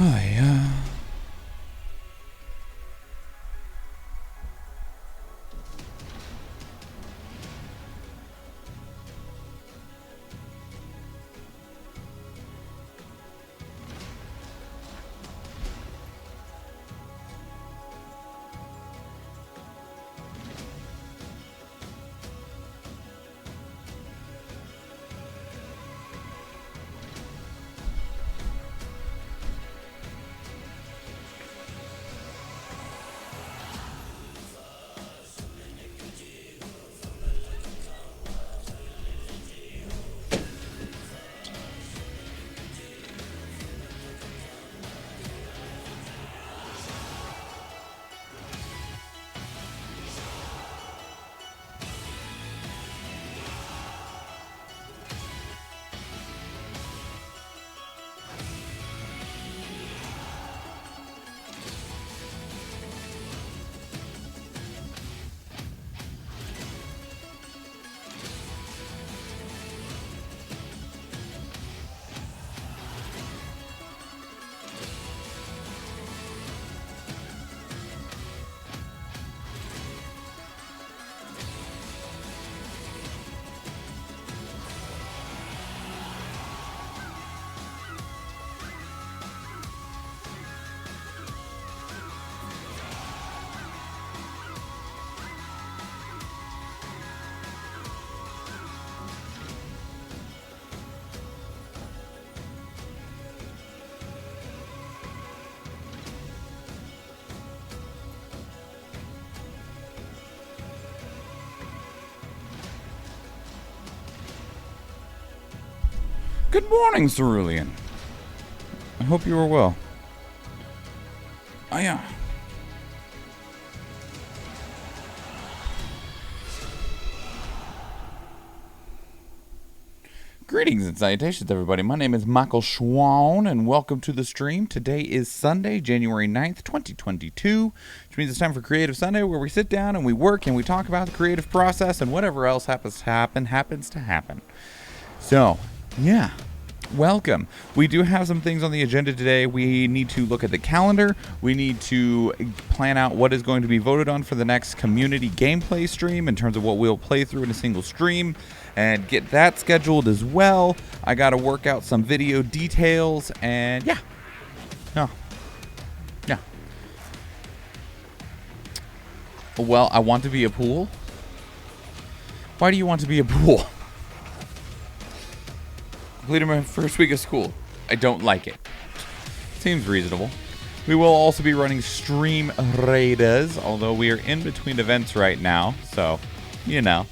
Oh, yeah. Good morning, Cerulean. I hope you are well. Oh, yeah. Greetings and salutations, everybody. My name is Michael Schwan, and welcome to the stream. Today is Sunday, January 9th, 2022, which means it's time for Creative Sunday, where we sit down and we work and we talk about the creative process, and whatever else happens to happen. So, yeah. Welcome. We do have some things on the agenda today. We need to look at the calendar. We need to plan out what is going to be voted on for the next community gameplay stream in terms of what we'll play through in a single stream and get that scheduled as well. I got to work out some video details and yeah. Yeah. Well, I want to be a pool. Why do you want to be a pool? Completed my first week of school. I don't like it. Seems reasonable. We will also be running stream raiders, although we are in between events right now, so, you know.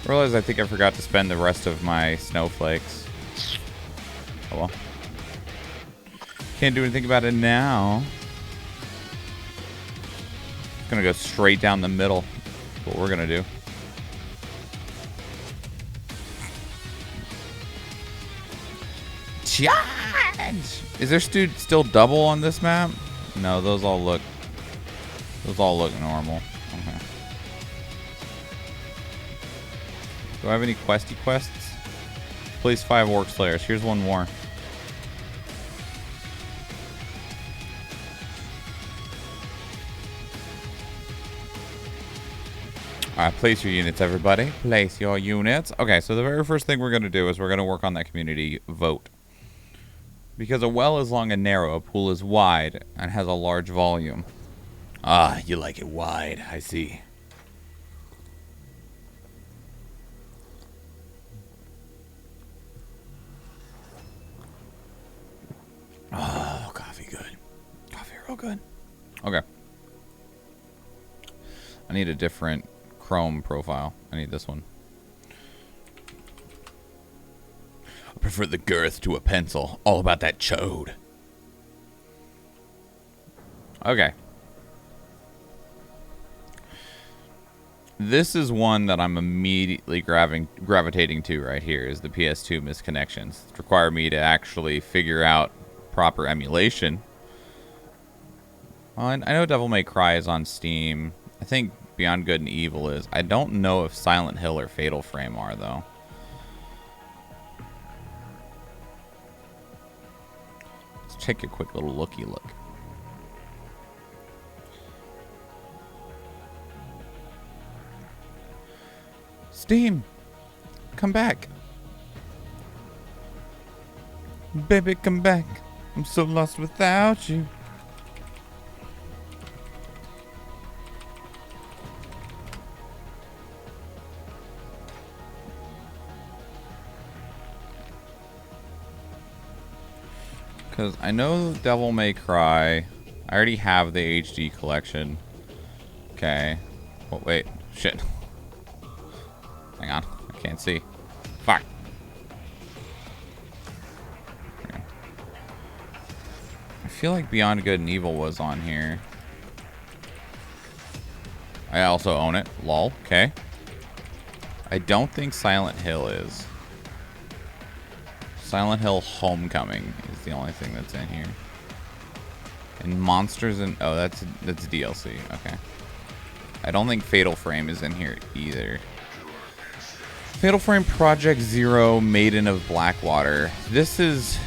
Realize I think I forgot to spend the rest of my snowflakes. Oh well. Can't do anything about it now. It's gonna go straight down the middle. What we're gonna do. Charge! Is there still double on this map? No, those all look normal. Okay. Do I have any questy quests? Place 5 Orc Slayers. Here's one more. Place your units, everybody. Place your units. Okay, so the very first thing we're going to do is we're going to work on that community vote. Because a well is long and narrow, a pool is wide, and has a large volume. Ah, you like it wide. I see. Oh, coffee good. Coffee real good. Okay. I need a different Chrome profile. I need this one. I prefer the girth to a pencil. All about that chode. Okay. This is one that I'm immediately gravitating to right here is the PS2 misconnections. It require me to actually figure out proper emulation. Well, I know Devil May Cry is on Steam. I think Beyond Good and Evil is. I don't know if Silent Hill or Fatal Frame are, though. take a quick little looky look. Steam, come back. Baby, come back. I'm so lost without you. Because I know Devil May Cry. I already have the HD collection. Okay. Oh, wait. Shit. Hang on. I can't see. Fuck. I feel like Beyond Good and Evil was on here. I also own it. Lol. Okay. I don't think Silent Hill is. Silent Hill Homecoming is the only thing that's in here. And Monsters and... Oh, that's DLC. Okay. I don't think Fatal Frame is in here either. Fatal Frame Project Zero, Maiden of Blackwater. This is...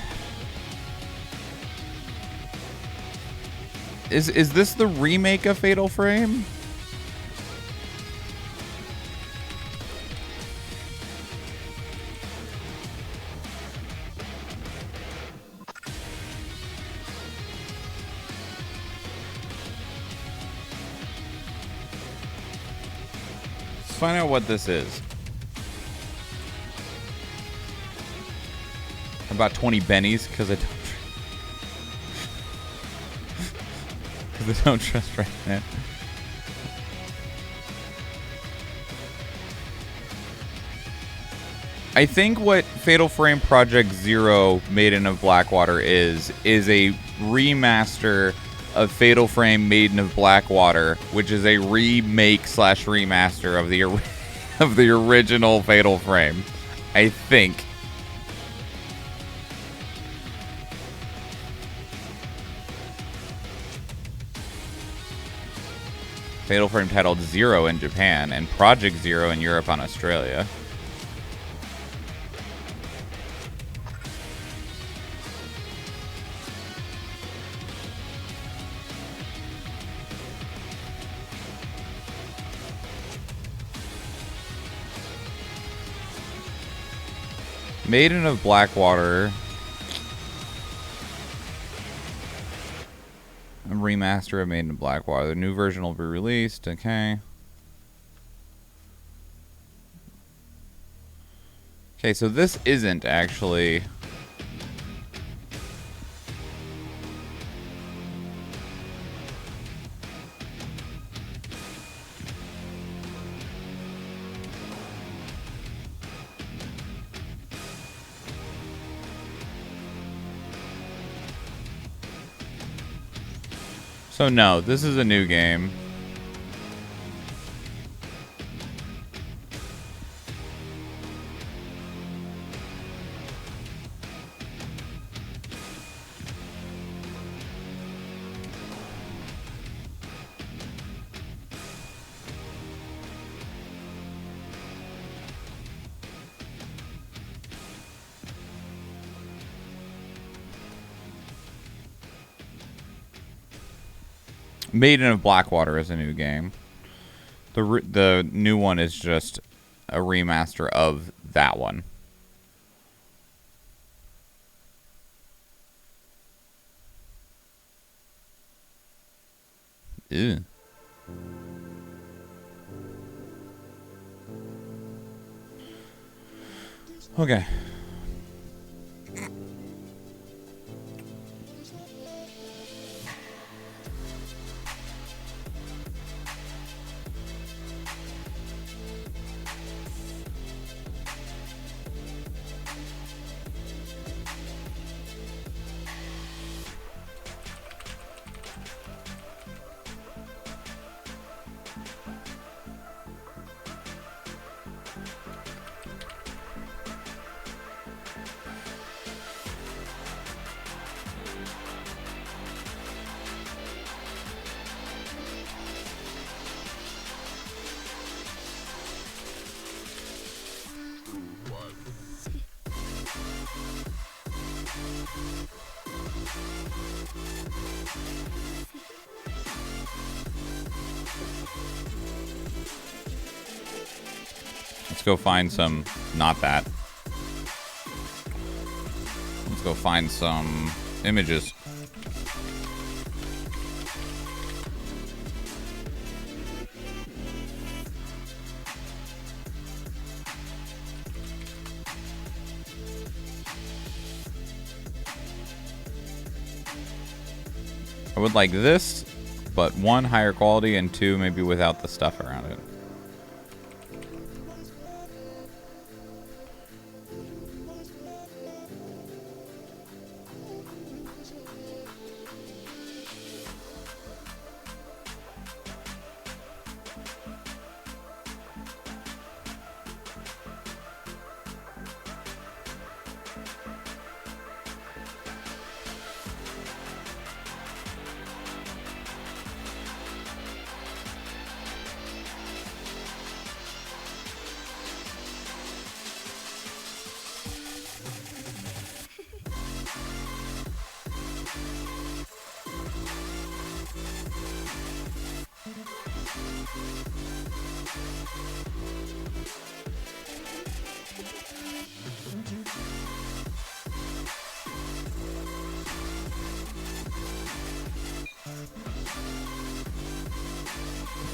Is this the remake of Fatal Frame? Let's find out what this is. About 20 bennies because I don't trust right now. I think what Fatal Frame Project Zero Maiden of Blackwater is a remaster of Fatal Frame Maiden of Blackwater, which is a remake / remaster of the original Fatal Frame. I think. Fatal Frame titled Zero in Japan and Project Zero in Europe and Australia. Maiden of Blackwater. A remaster of Maiden of Blackwater. The new version will be released. Okay. Okay, so this isn't actually... So no, this is a new game. Maiden of Blackwater is a new game. The new one is just a remaster of that one. Ew. Okay. Let's go find some... Not that. Let's go find some images. I would like this, but 1, higher quality, and 2, maybe without the stuff around it.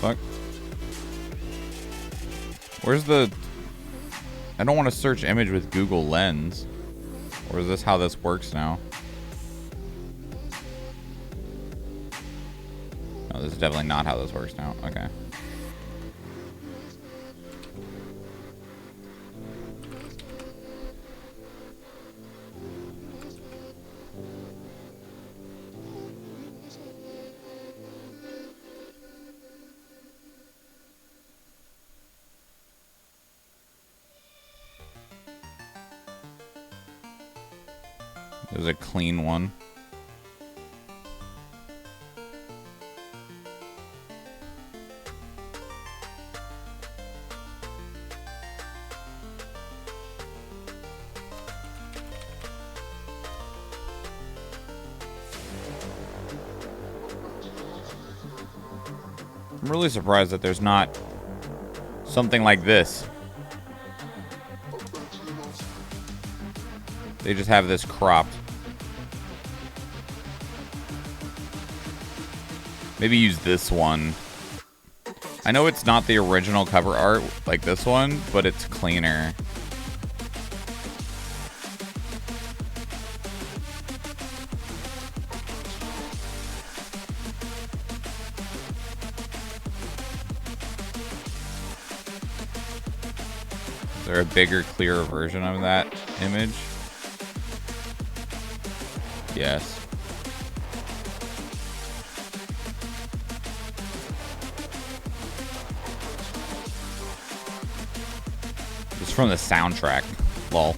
Fuck. Where's the... I don't want to search image with Google Lens. Or is this how this works now? No, this is definitely not how this works now. Okay. There's a clean one. I'm really surprised that there's not something like this. They just have this cropped. Maybe use this one. I know it's not the original cover art like this one, but it's cleaner. Is there a bigger, clearer version of that image? Yes. It's from the soundtrack. Lol.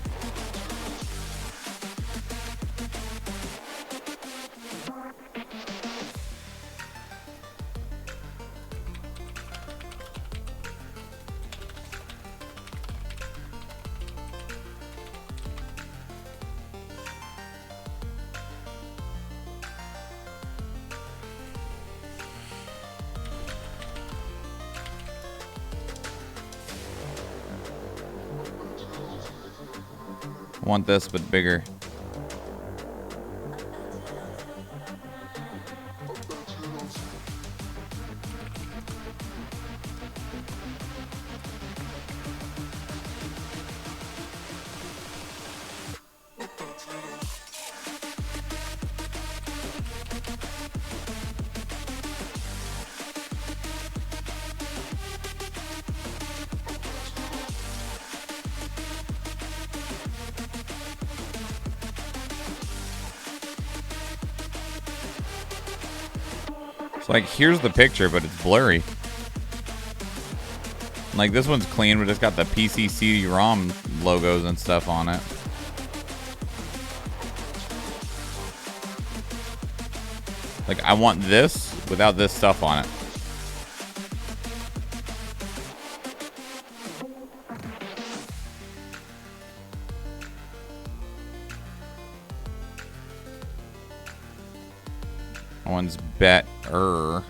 I want this, but bigger. It's like, here's the picture, but it's blurry. Like, this one's clean, but it's got the PC CD-ROM logos and stuff on it. Like, I want this without this stuff on it. That one's better.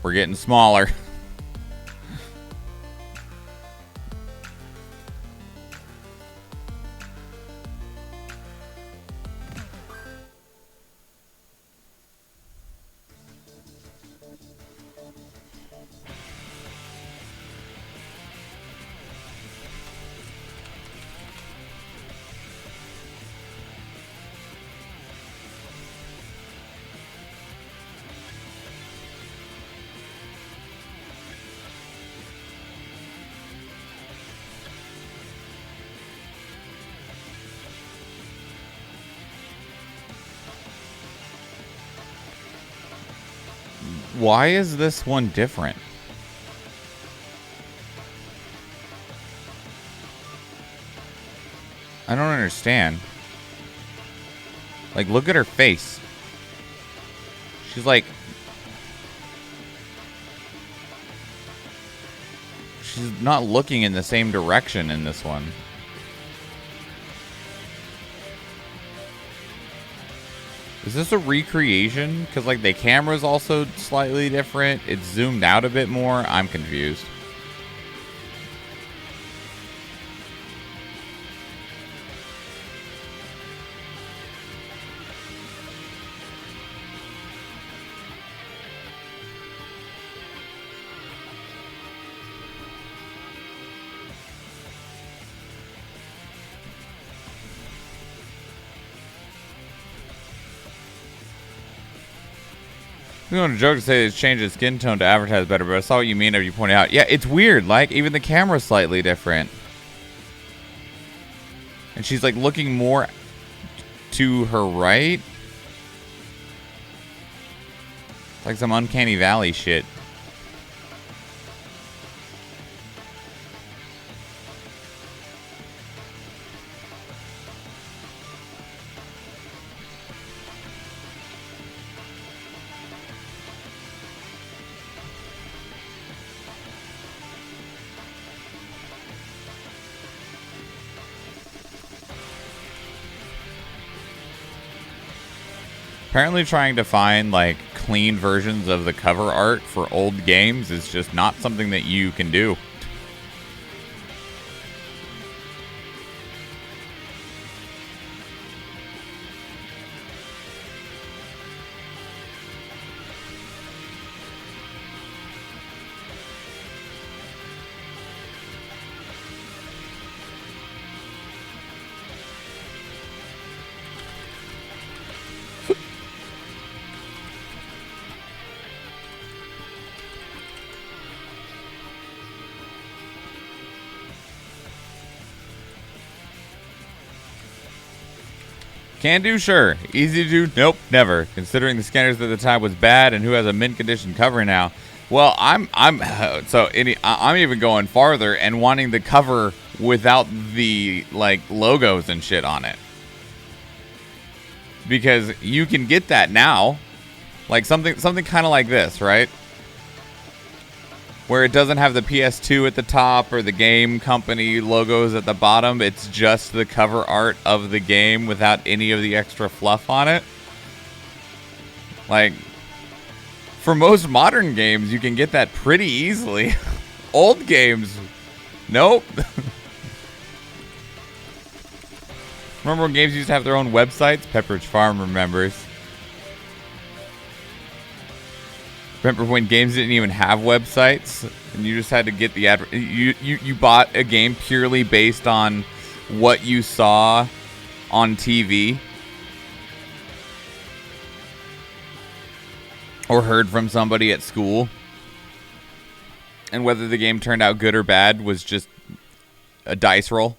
We're getting smaller. Why is this one different? I don't understand. Like, look at her face. She's like... She's not looking in the same direction in this one. Is this a recreation? Because, like, the camera's also slightly different. It's zoomed out a bit more. I'm confused. I'm going to joke to say it's changed its skin tone to advertise better, but I saw what you mean as you pointed out. Yeah, it's weird. Like, even the camera's slightly different. And she's, like, looking more to her right. It's like some Uncanny Valley shit. Apparently trying to find, like, clean versions of the cover art for old games is just not something that you can do. Can do, sure. Easy to do, nope, never. Considering the scanners at the time was bad and who has a mint condition cover now. Well, I'm even going farther and wanting the cover without the, like, logos and shit on it. Because you can get that now. Like something kind of like this, right? Where it doesn't have the PS2 at the top or the game company logos at the bottom. It's just the cover art of the game without any of the extra fluff on it. Like, for most modern games, you can get that pretty easily. Old games, nope. Remember when games used to have their own websites? Pepperidge Farm remembers. Remember when games didn't even have websites and you just had to get the you bought a game purely based on what you saw on TV or heard from somebody at school, and whether the game turned out good or bad was just a dice roll.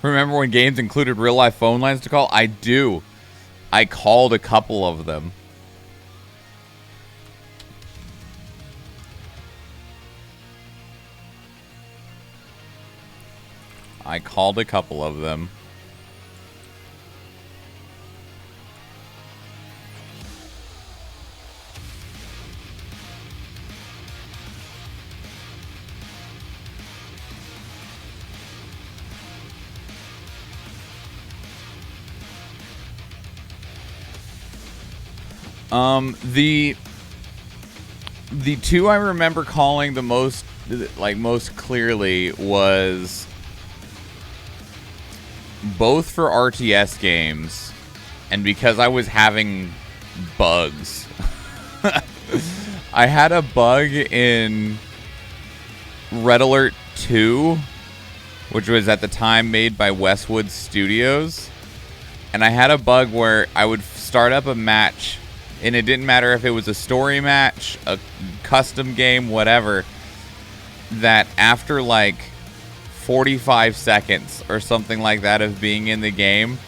Remember when games included real-life phone lines to call? I do. I called a couple of them. I called a couple of them. The two I remember calling the most, most clearly was both for RTS games, and because I was having bugs. I had a bug in Red Alert 2, which was at the time made by Westwood Studios, and I had a bug where I would start up a match, and it didn't matter if it was a story match, a custom game, whatever, that after like 45 seconds or something like that of being in the game,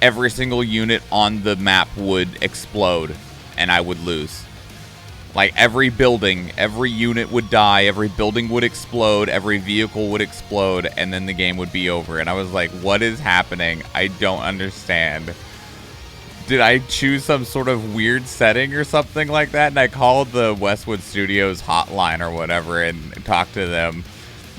every single unit on the map would explode and I would lose. Like every building, every unit would die, every building would explode, every vehicle would explode, and then the game would be over. And I was like, what is happening? I don't understand. Did I choose some sort of weird setting or something like that? And I called the Westwood Studios hotline or whatever and talked to them.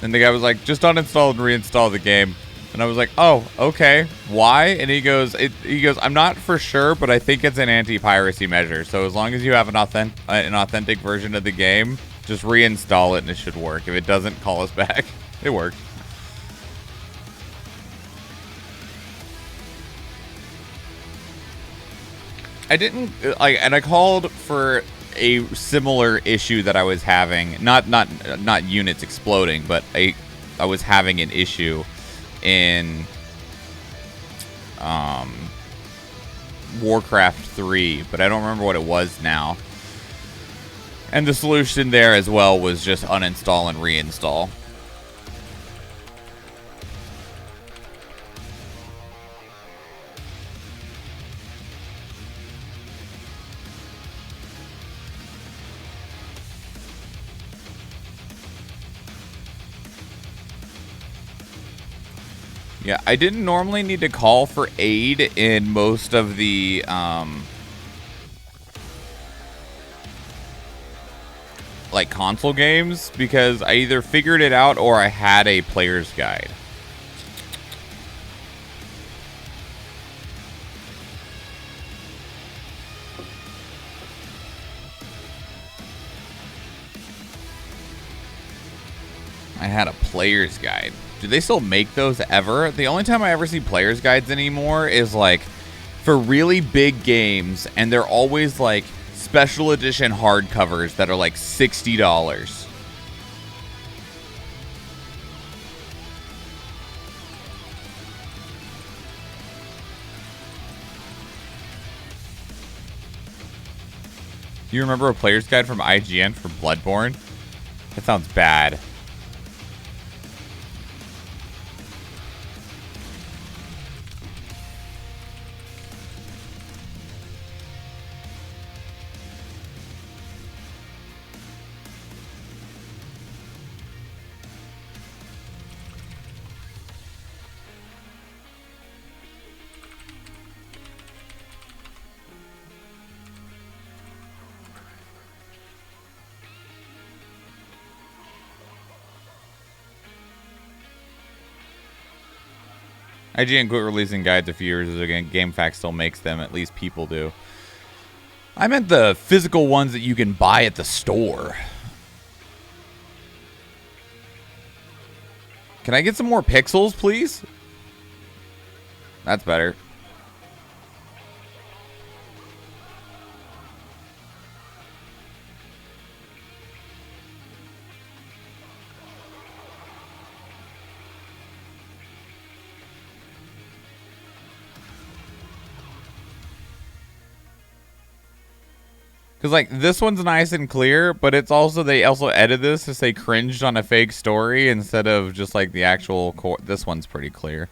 And the guy was like, just uninstall and reinstall the game. And I was like, oh, okay. Why? And he goes, I'm not for sure, but I think it's an anti-piracy measure. So as long as you have an authentic version of the game, just reinstall it and it should work. If it doesn't, call us back. It worked. I didn't and I called for a similar issue that I was having. Not units exploding, but I was having an issue in Warcraft 3, but I don't remember what it was now. And the solution there as well was just uninstall and reinstall. Yeah, I didn't normally need to call for aid in most of the like console games because I either figured it out or I had a player's guide. I had a player's guide. Do they still make those ever? The only time I ever see player's guides anymore is like for really big games, and they're always like special edition hardcovers that are like $60. Do you remember a player's guide from IGN for Bloodborne? That sounds bad. IGN quit releasing guides a few years ago. GameFAQs still makes them. At least people do. I meant the physical ones that you can buy at the store. Can I get some more pixels, please? That's better. Because, like, this one's nice and clear, but it's also, they also edit this to say cringed on a fake story instead of just, like, the actual core. This one's pretty clear.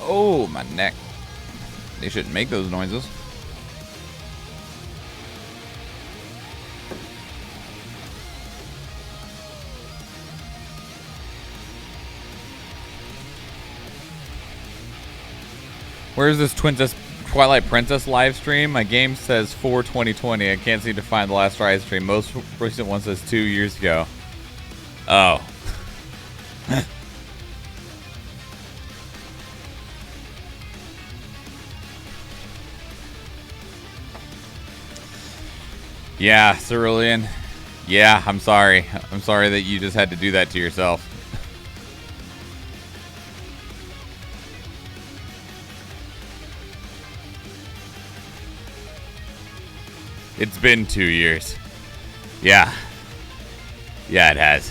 Oh, my neck. They shouldn't make those noises. Where's this Twilight Princess live stream? My game says 4/2020. I can't seem to find the last live stream. Most recent one says 2 years ago. Oh. Yeah, Cerulean. Yeah, I'm sorry. I'm sorry that you just had to do that to yourself. It's been 2 years. Yeah. Yeah, it has.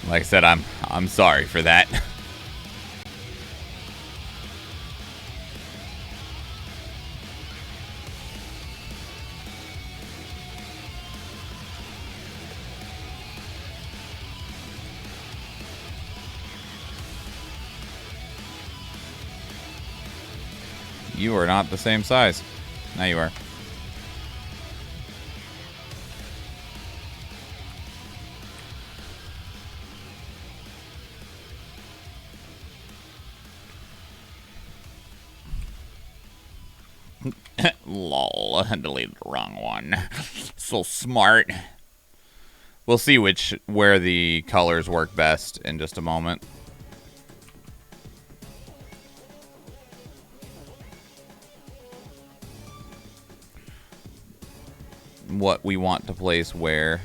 Like I said, I'm sorry for that. You are not the same size. Now you are. Lol, I deleted the wrong one. So smart. We'll see where the colors work best in just a moment. What we want to place where.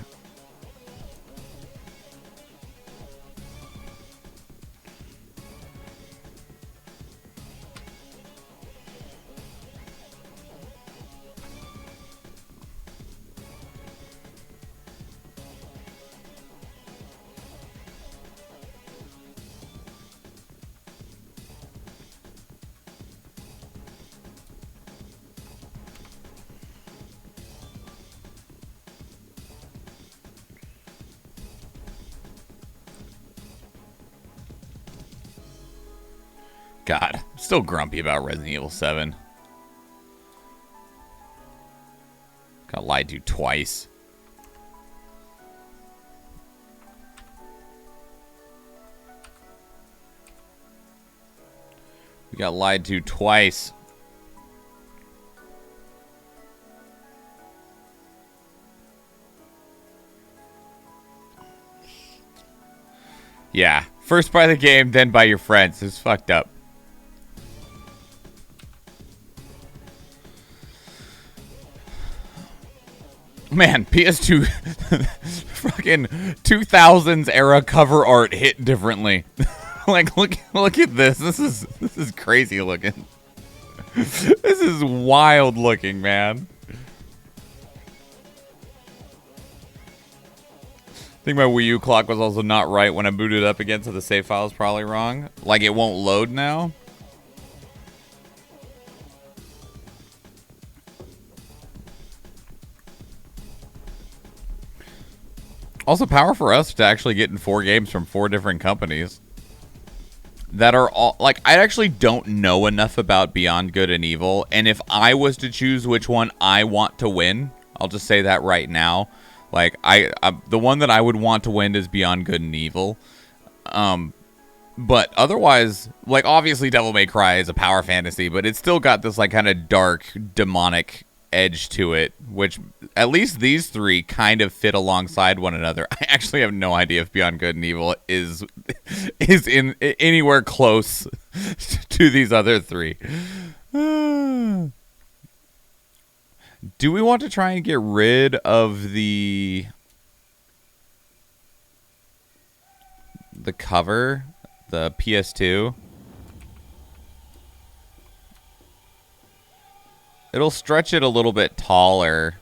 God, I'm still grumpy about Resident Evil 7. Got lied to twice. We got lied to twice. Yeah, first by the game, then by your friends. It's fucked up. Man, PS2 fucking 2000s era cover art hit differently. Like look at this. This is crazy looking. This is wild looking, man. I think my Wii U clock was also not right when I booted up again, so the save file is probably wrong. Like it won't load now. Also, power for us to actually get in 4 games from 4 different companies that are all like, I actually don't know enough about Beyond Good and Evil, and if I was to choose which one I want to win, I'll just say that right now. Like the one that I would want to win is Beyond Good and Evil. But otherwise, like obviously Devil May Cry is a power fantasy, but it's still got this like kind of dark demonic edge to it, which at least these 3 kind of fit alongside one another. I actually have no idea if Beyond Good and Evil is in anywhere close to these other 3. Do we want to try and get rid of the cover, the PS2? It'll stretch it a little bit taller.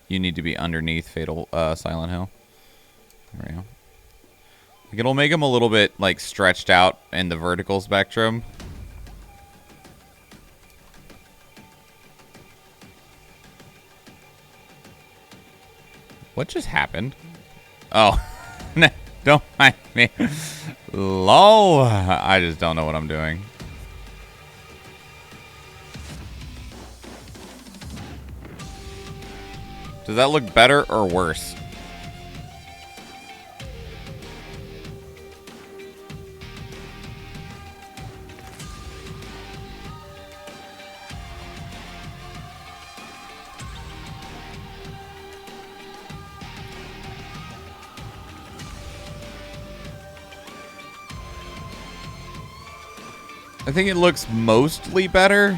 You need to be underneath Fatal Silent Hill. There we go. Like, it'll make them a little bit like stretched out in the vertical spectrum. What just happened? Oh, don't mind me. Lol. I just don't know what I'm doing. Does that look better or worse? I think it looks mostly better.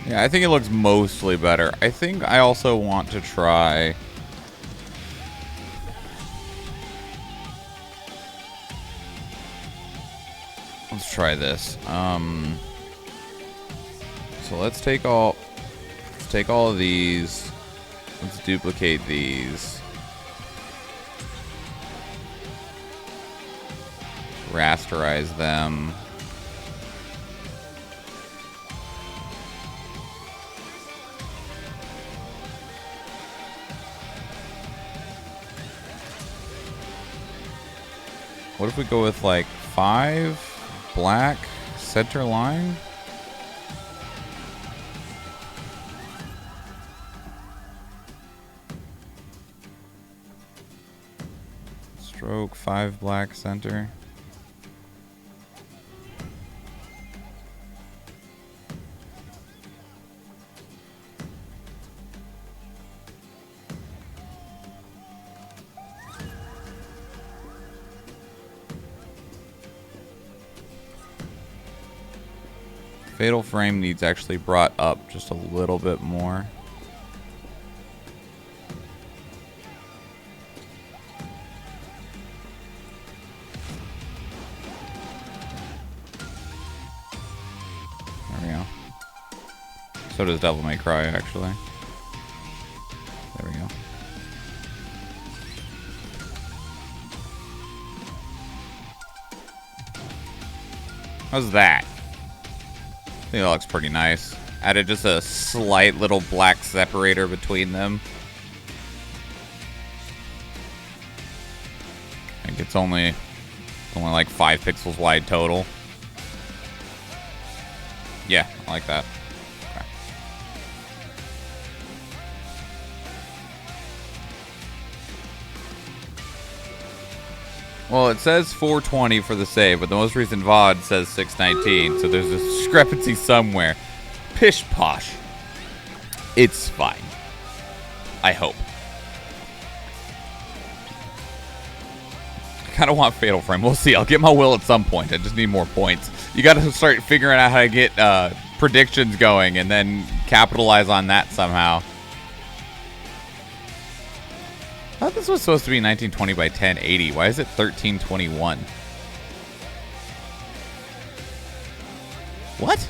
Yeah, I think it looks mostly better. I think I also want to try... Let's try this. So let's take all of these. Let's duplicate these. Rasterize them. What if we go with like 5 black center line? Stroke 5 black center. Fatal frame needs actually brought up just a little bit more. There we go. So does Devil May Cry, actually. There we go. How's that? I think that looks pretty nice. Added just a slight little black separator between them. I think it's only like 5 pixels wide total. Yeah, I like that. Okay. Well, it says 420 for the save, but the most recent VOD says 619, so there's a discrepancy somewhere. Pish posh. It's fine. I hope. I kind of want Fatal Frame. We'll see. I'll get my will at some point. I just need more points. You got to start figuring out how to get predictions going and then capitalize on that somehow. I thought this was supposed to be 1920 by 1080. Why is it 1321? What?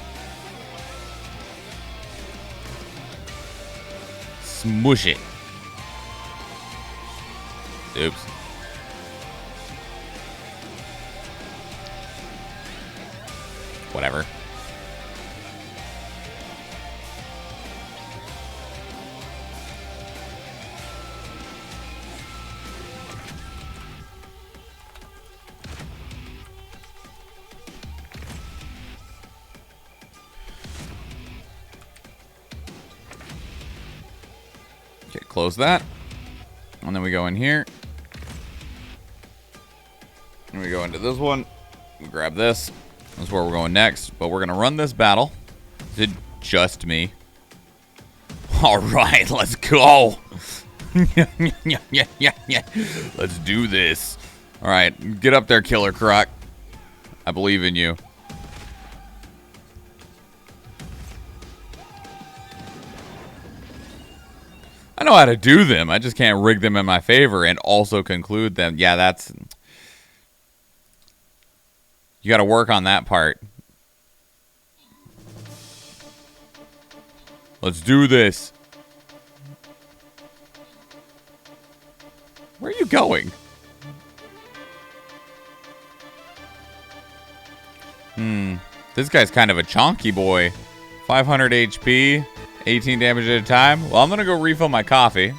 Smush it. Oops. Whatever. Okay, close that. And then we go in here. And we go into this one. We grab this. That's where we're going next. But we're going to run this battle. Is it just me? Alright, let's go. Let's do this. Alright, get up there, Killer Croc. I believe in you. I know how to do them. I just can't rig them in my favor and also conclude them. Yeah, that's... You got to work on that part. Let's do this. Where are you going? This guy's kind of a chonky boy. 500 HP, 18 damage at a time. Well, I'm going to go refill my coffee.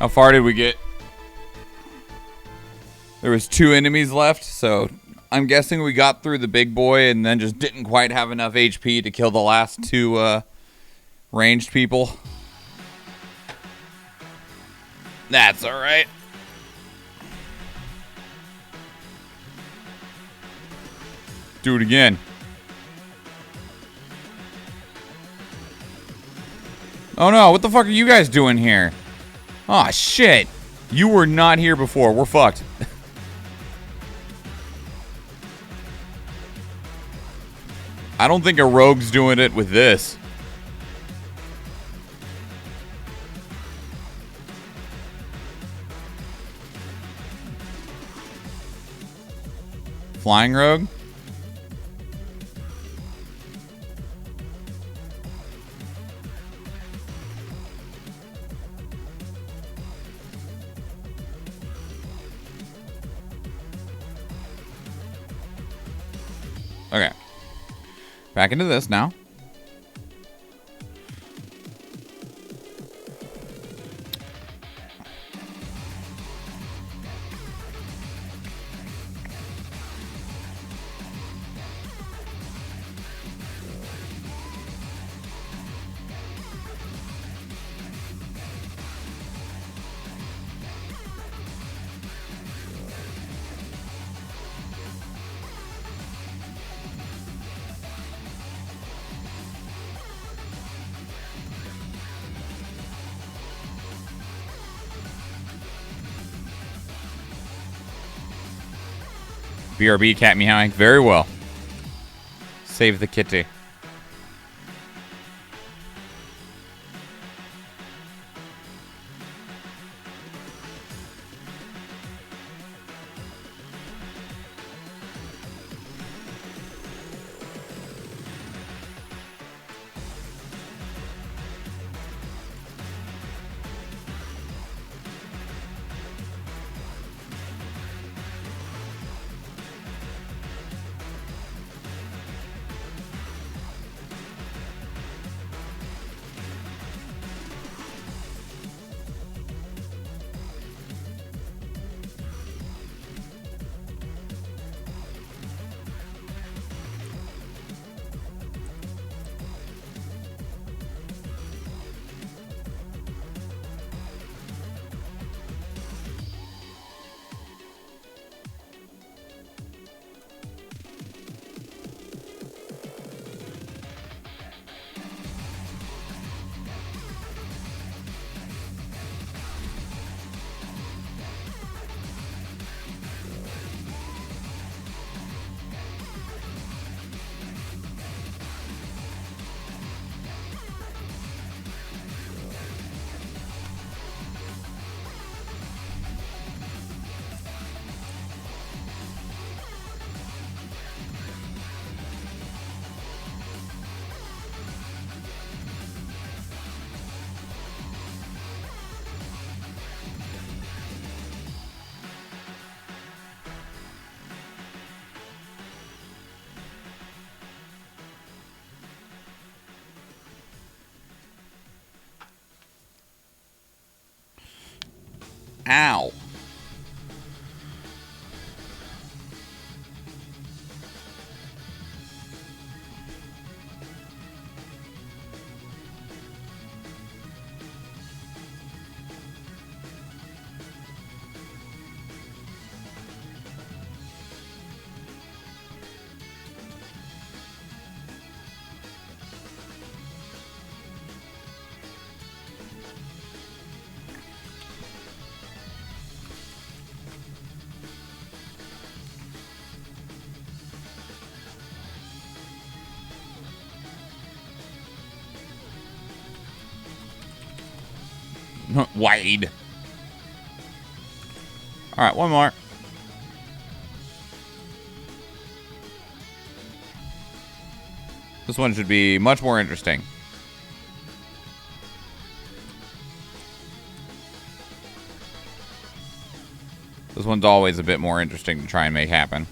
How far did we get? There was 2 enemies left, so I'm guessing we got through the big boy and then just didn't quite have enough HP to kill the last 2 ranged people. That's alright. Do it again. Oh no, what the fuck are you guys doing here? Aw, shit. You were not here before. We're fucked. I don't think a rogue's doing it with this. Flying rogue? Okay. Back into this now. BRB cat meowing. Very well. Save the kitty. Ow. Wade. All right, one more. This one should be much more interesting. This one's always a bit more interesting to try and make happen.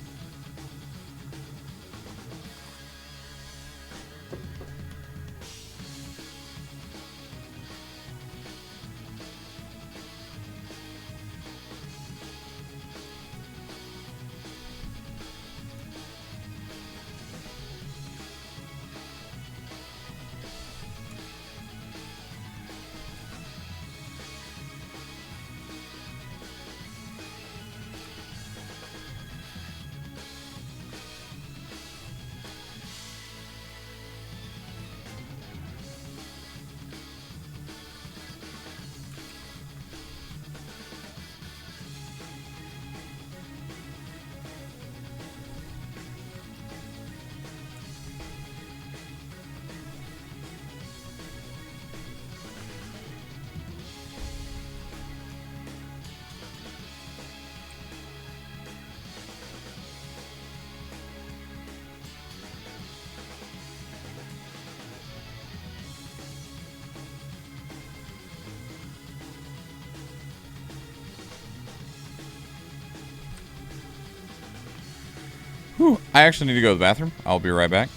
Whew, I actually need to go to the bathroom. I'll be right back.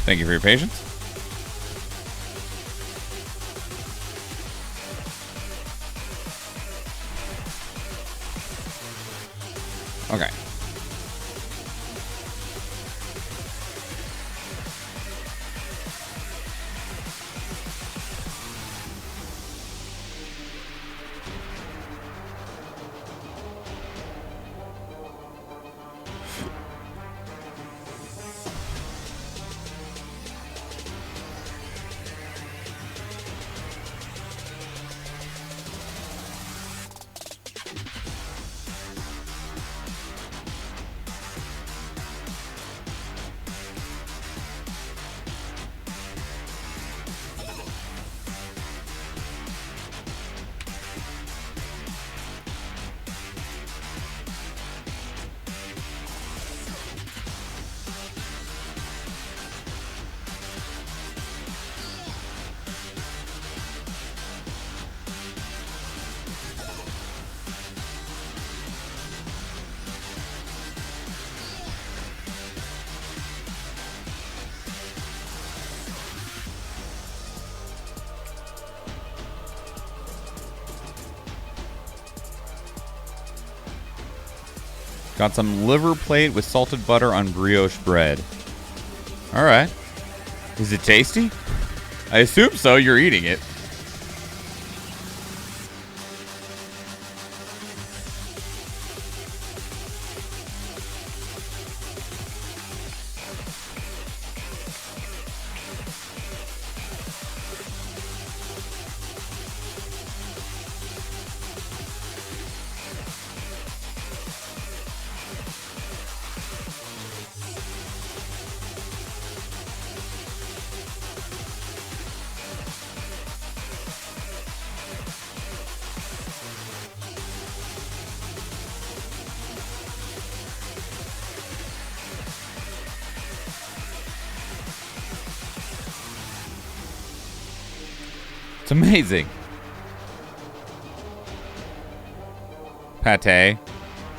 Thank you for your patience. Okay. Got some liver plate with salted butter on brioche bread. All right. Is it tasty? I assume so. You're eating it. It's amazing. Pate.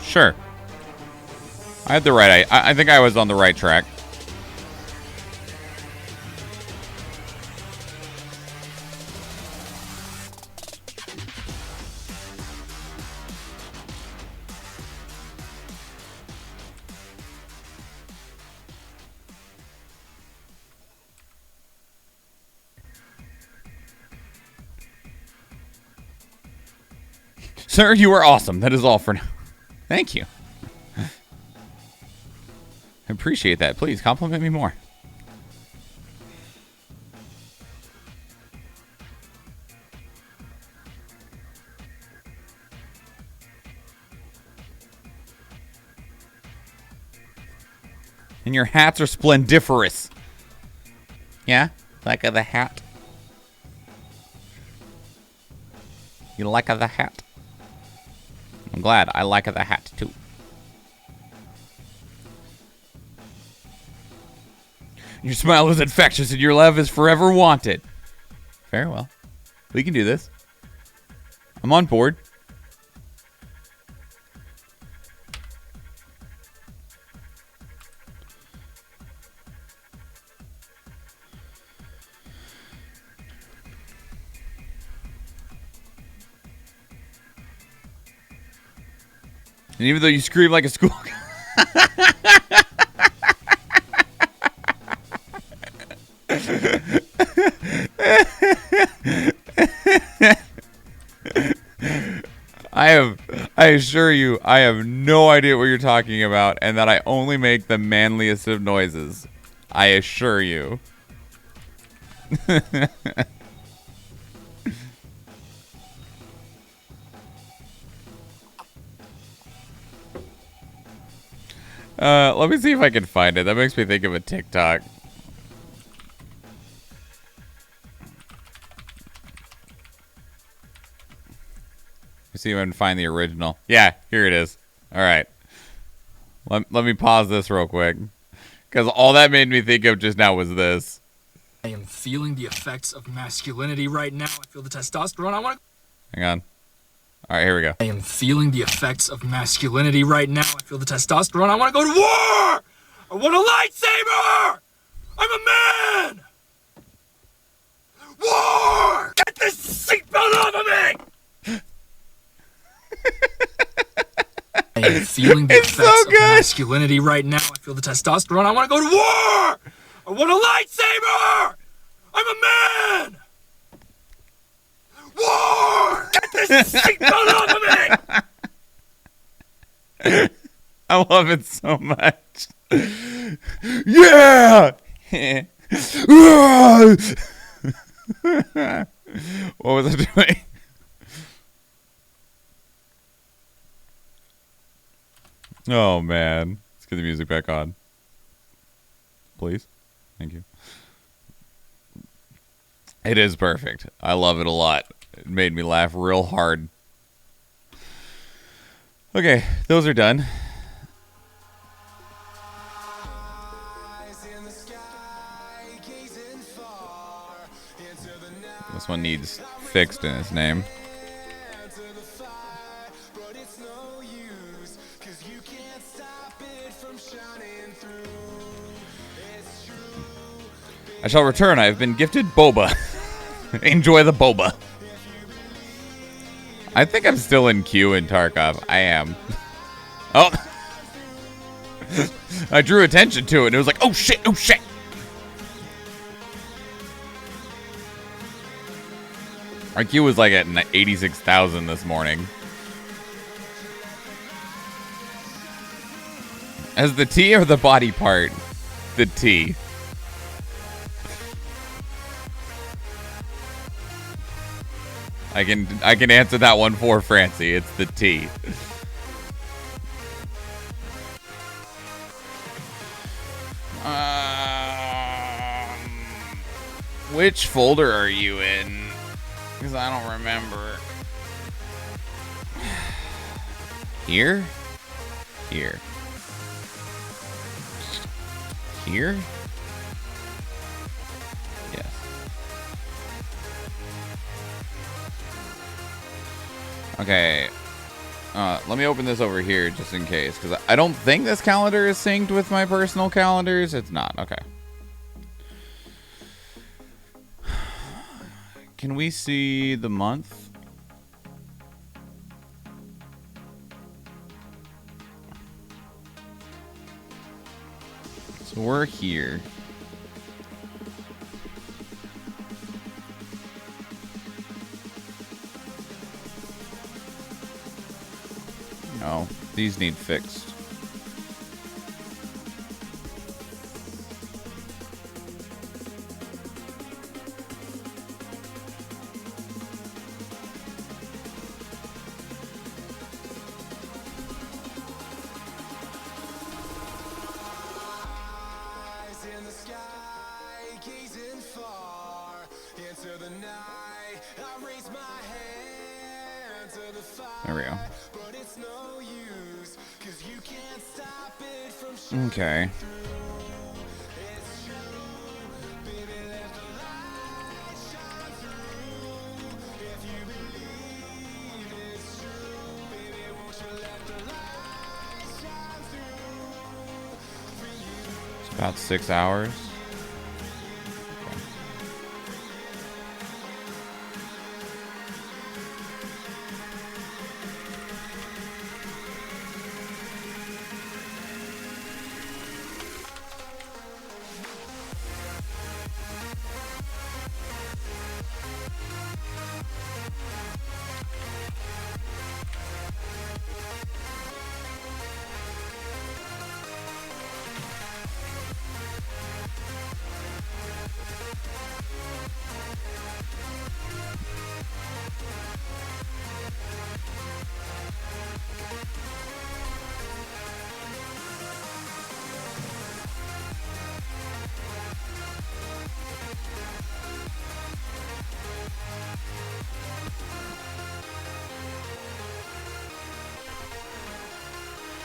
Sure. I had the right. I think I was on the right track. Sir, you are awesome. That is all for now. Thank you. I appreciate that. Please compliment me more. And your hats are splendiferous. Yeah? Like the hat? You like the hat? I'm glad. I like the hat, too. Your smile is infectious and your love is forever wanted. Very well. We can do this. I'm on board. And even though you scream like a school... I assure you, I have no idea what you're talking about, and that I only make the manliest of noises. I assure you. Let me see if I can find it. That makes me think of a TikTok. Let's see if I can find the original. Yeah, here it is. All right. Let me pause this real quick. Because all that made me think of just now was this. I am feeling the effects of masculinity right now. I feel the testosterone. I want to... Hang on. All right, here we go. I am feeling the effects of masculinity right now. I feel the testosterone. I want to go to war! I want a lightsaber! I'm a man! War! Get this seatbelt off of me! I am feeling the It's so effects of good. masculinity right now. I feel the testosterone. I want to go to war. I want a lightsaber. I'm a man. War. Get this seatbelt off of me. I love it so much. Yeah. What was I doing? Oh man. Let's get the music back on. Please. Thank you. It is perfect. I love it a lot. It made me laugh real hard. Okay, those are done. This one needs fixed in its name. I shall return. I have been gifted boba. Enjoy the boba. I think I'm still in queue in Tarkov. I am. Oh. I drew attention to it and it was like, oh shit, oh shit. Our queue was like at 86,000 this morning. As the T or the body part? The T. I can answer that one for Francie. It's the T. Which folder are you in? Because I don't remember. Here? Here. Here? Yes. Okay. Let me open this over here just in case, because I don't think this calendar is synced with my personal calendars. It's not. Okay. Can we see the month? So we're here. No, these need fixed. There we go. Okay. It's about 6 hours.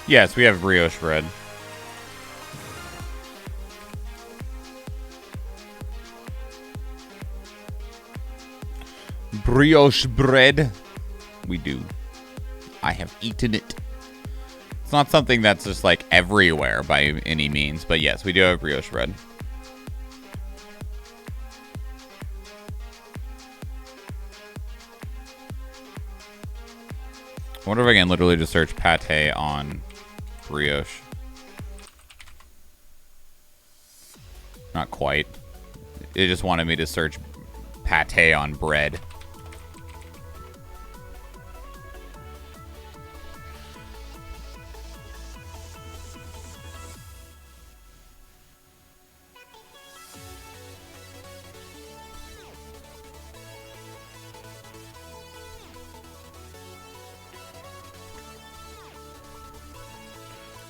Yes, we have brioche bread. Brioche bread. We do. I have eaten it. It's not something that's just like everywhere by any means, but yes, we do have brioche bread. I wonder if I can literally just search pate on brioche. Not quite. It just wanted me to search pate on bread.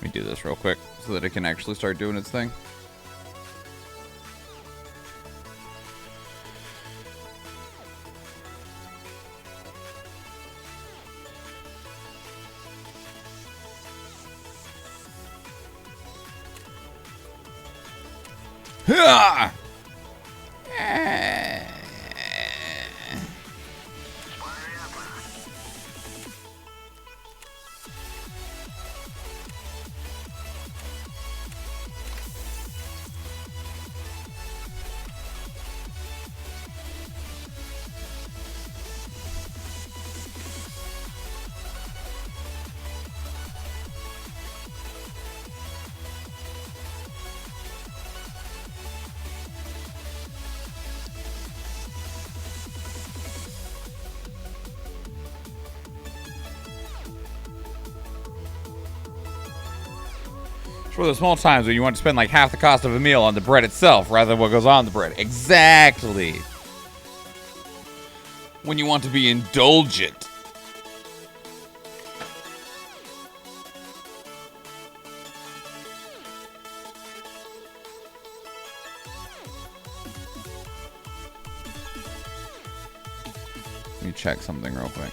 Let me do this real quick so that it can actually start doing its thing. Ah! For the small times when you want to spend like half the cost of a meal on the bread itself rather than what goes on the bread. Exactly. When you want to be indulgent. Let me check something real quick.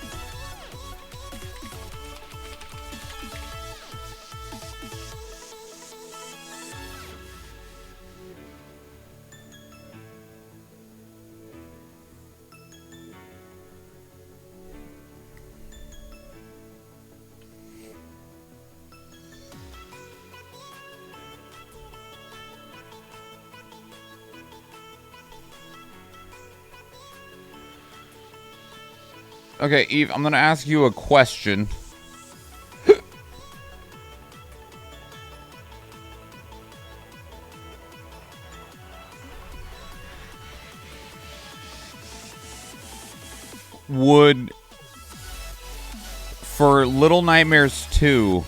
Okay, Eve, I'm going to ask you a question. Would, for Little Nightmares 2,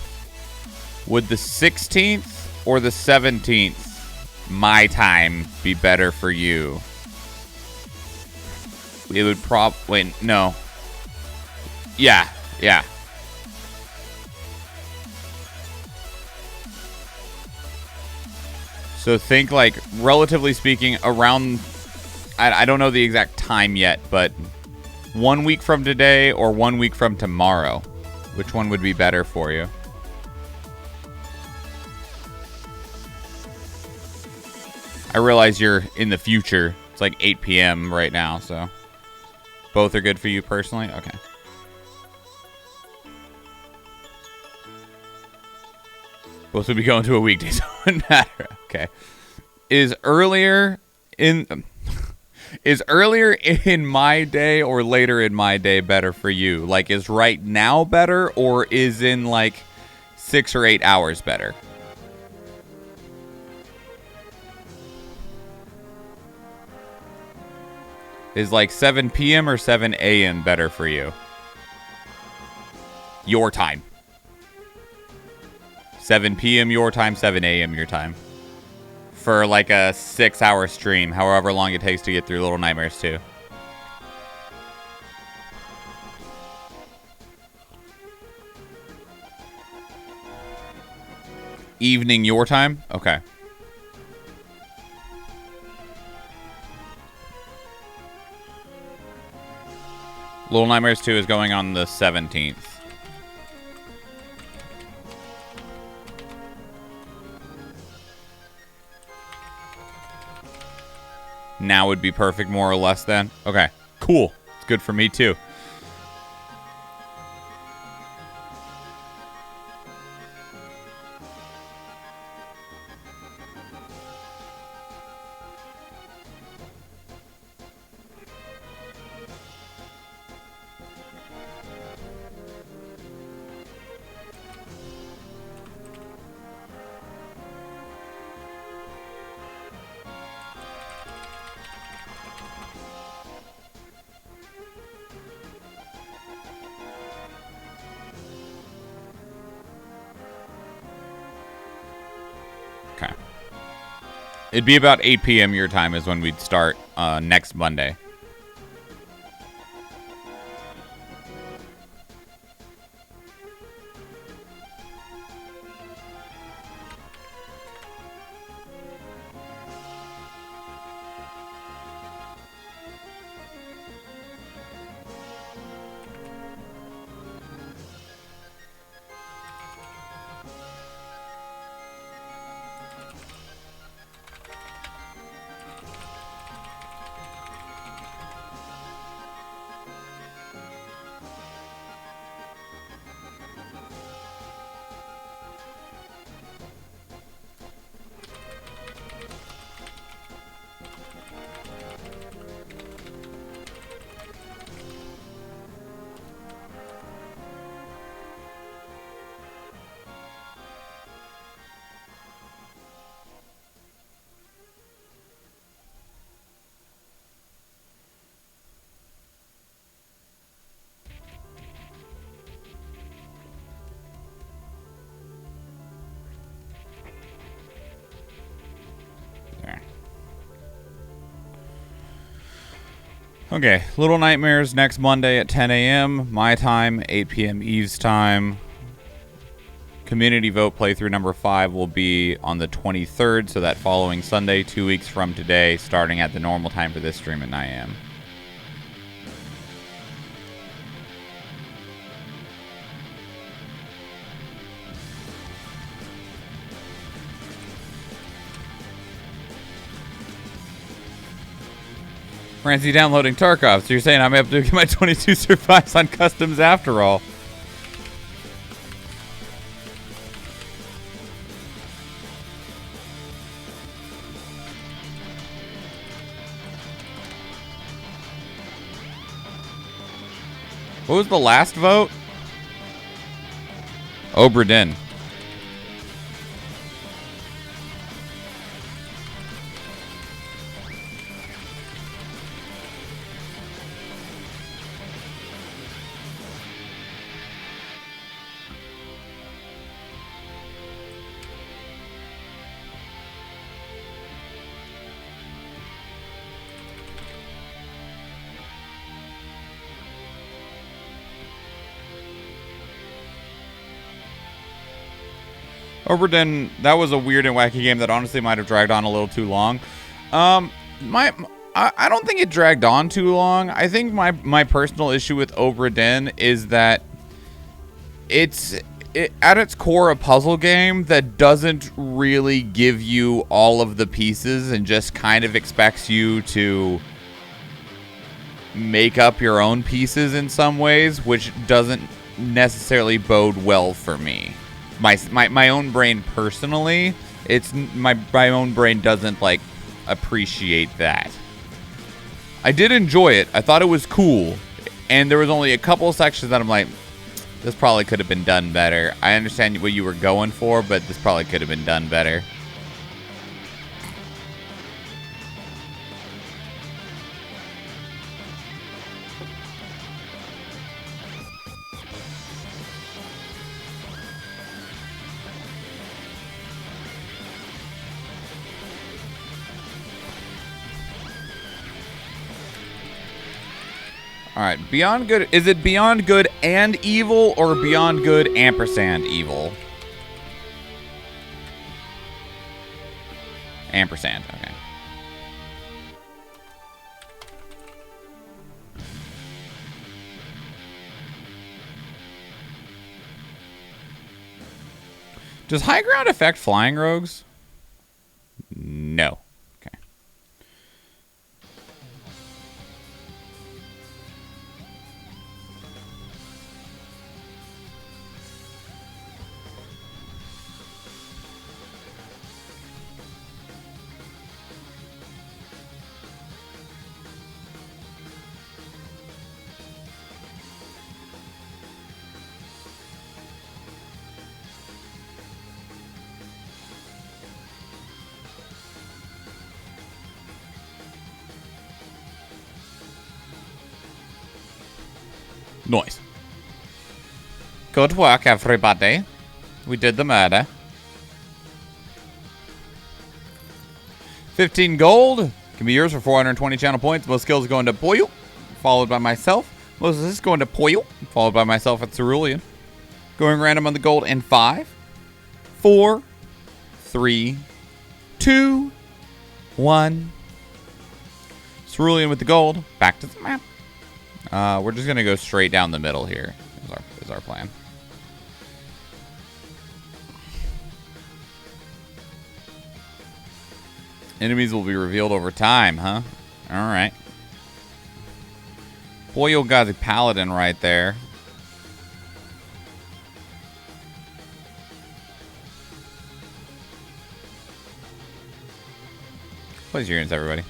would the 16th or the 17th my time be better for you? It would wait, no. Yeah. So think like, relatively speaking, around, I don't know the exact time yet, but 1 week from today or 1 week from tomorrow, which one would be better for you? I realize you're in the future. It's like 8 p.m. right now, so both are good for you personally? Okay. Both would be going to a weekday, so it wouldn't matter. Okay. Is earlier in my day or later in my day better for you? Like, is right now better, or is in like 6 or 8 hours better? Is like 7 p.m. or 7 a.m. better for you? Your time. 7 p.m. your time, 7 a.m. your time. For like a 6-hour stream, however long it takes to get through Little Nightmares 2. Evening your time? Okay. Little Nightmares 2 is going on the 17th. Now would be perfect, more or less, then? Okay, cool. It's good for me, too. It'd be about 8 p.m. your time is when we'd start next Monday. Okay, Little Nightmares next Monday at 10 a.m. my time, 8 p.m. Eve's time. Community vote playthrough number 5 will be on the 23rd, so that following Sunday, 2 weeks from today, starting at the normal time for this stream at 9 a.m. Francie downloading Tarkov, so you're saying I'm able to get my 22 survives on customs after all. What was the last vote? Obra Dinn. Obra Dinn, that was a weird and wacky game that honestly might have dragged on a little too long. I don't think it dragged on too long. I think my personal issue with Obra Dinn is that it's at its core a puzzle game that doesn't really give you all of the pieces and just kind of expects you to make up your own pieces in some ways, which doesn't necessarily bode well for me. My own brain personally, my own brain doesn't like appreciate that. I did enjoy it. I thought it was cool, and there was only a couple of sections that I'm like, this probably could have been done better. I understand what you were going for, but this probably could have been done better. All right, Beyond Good. Is it Beyond Good and Evil or Beyond Good ampersand Evil? Ampersand, okay. Does high ground affect flying rogues? No. Okay. Nice. Good work, everybody. We did the murder. 15 gold can be yours for 420 channel points. Most skills going to Poyo, followed by myself. Most of this going to Poyo, followed by myself at Cerulean. Going random on the gold in 5, 4, 3, 2, 1. Cerulean with the gold. Back to the map. We're just going to go straight down the middle here is our plan. Enemies will be revealed over time, huh? Alright. Poyo got a paladin right there. Place your units, everybody.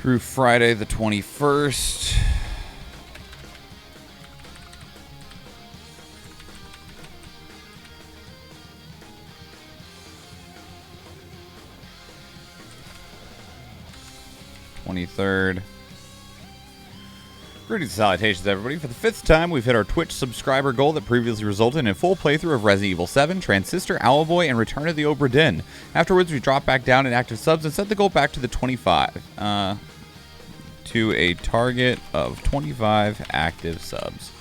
Through Friday the 21st. Greetings and salutations, everybody. For the 5th time, we've hit our Twitch subscriber goal that previously resulted in a full playthrough of Resident Evil 7, Transistor, Owlboy, and Return of the Obra Dinn. Afterwards, we dropped back down in active subs and set the goal back to the 25. To a target of 25 active subs.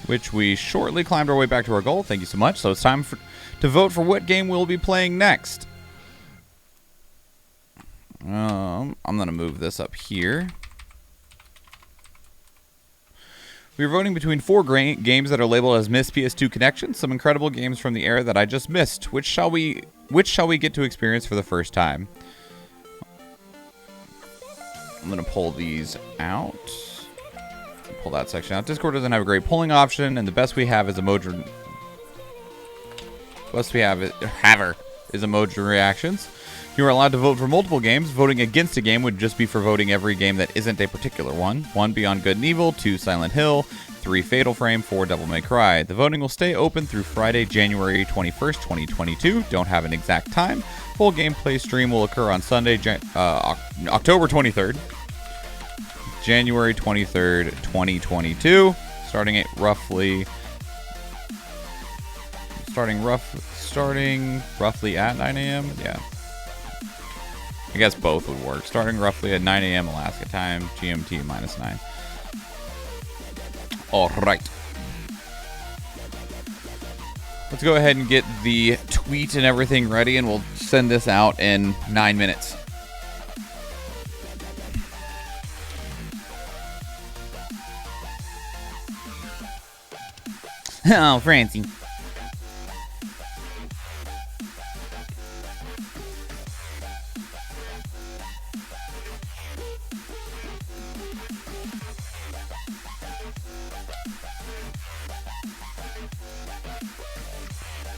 Which we shortly climbed our way back to our goal. Thank you so much. So it's time to vote for what game we'll be playing next. I'm going to move this up here. We are voting between 4 games that are labeled as missed PS2 connections, some incredible games from the era that I just missed. Which shall we get to experience for the first time? I'm going to pull these out. Pull that section out. Discord doesn't have a great polling option, and the best we have is emoji. Best we have is emoji reactions. You are allowed to vote for multiple games. Voting against a game would just be for voting every game that isn't a particular one. 1 Beyond Good and Evil, 2 Silent Hill, 3 Fatal Frame, 4 Devil May Cry. The voting will stay open through Friday, January 21st, 2022. Don't have an exact time. Full gameplay stream will occur on Sunday, October 23rd. January 23rd, 2022. Starting roughly at 9 a.m. Yeah. I guess both would work. Starting roughly at 9 a.m. Alaska time, GMT -9. All right. Let's go ahead and get the tweet and everything ready, and we'll send this out in 9 minutes. Oh, Francie.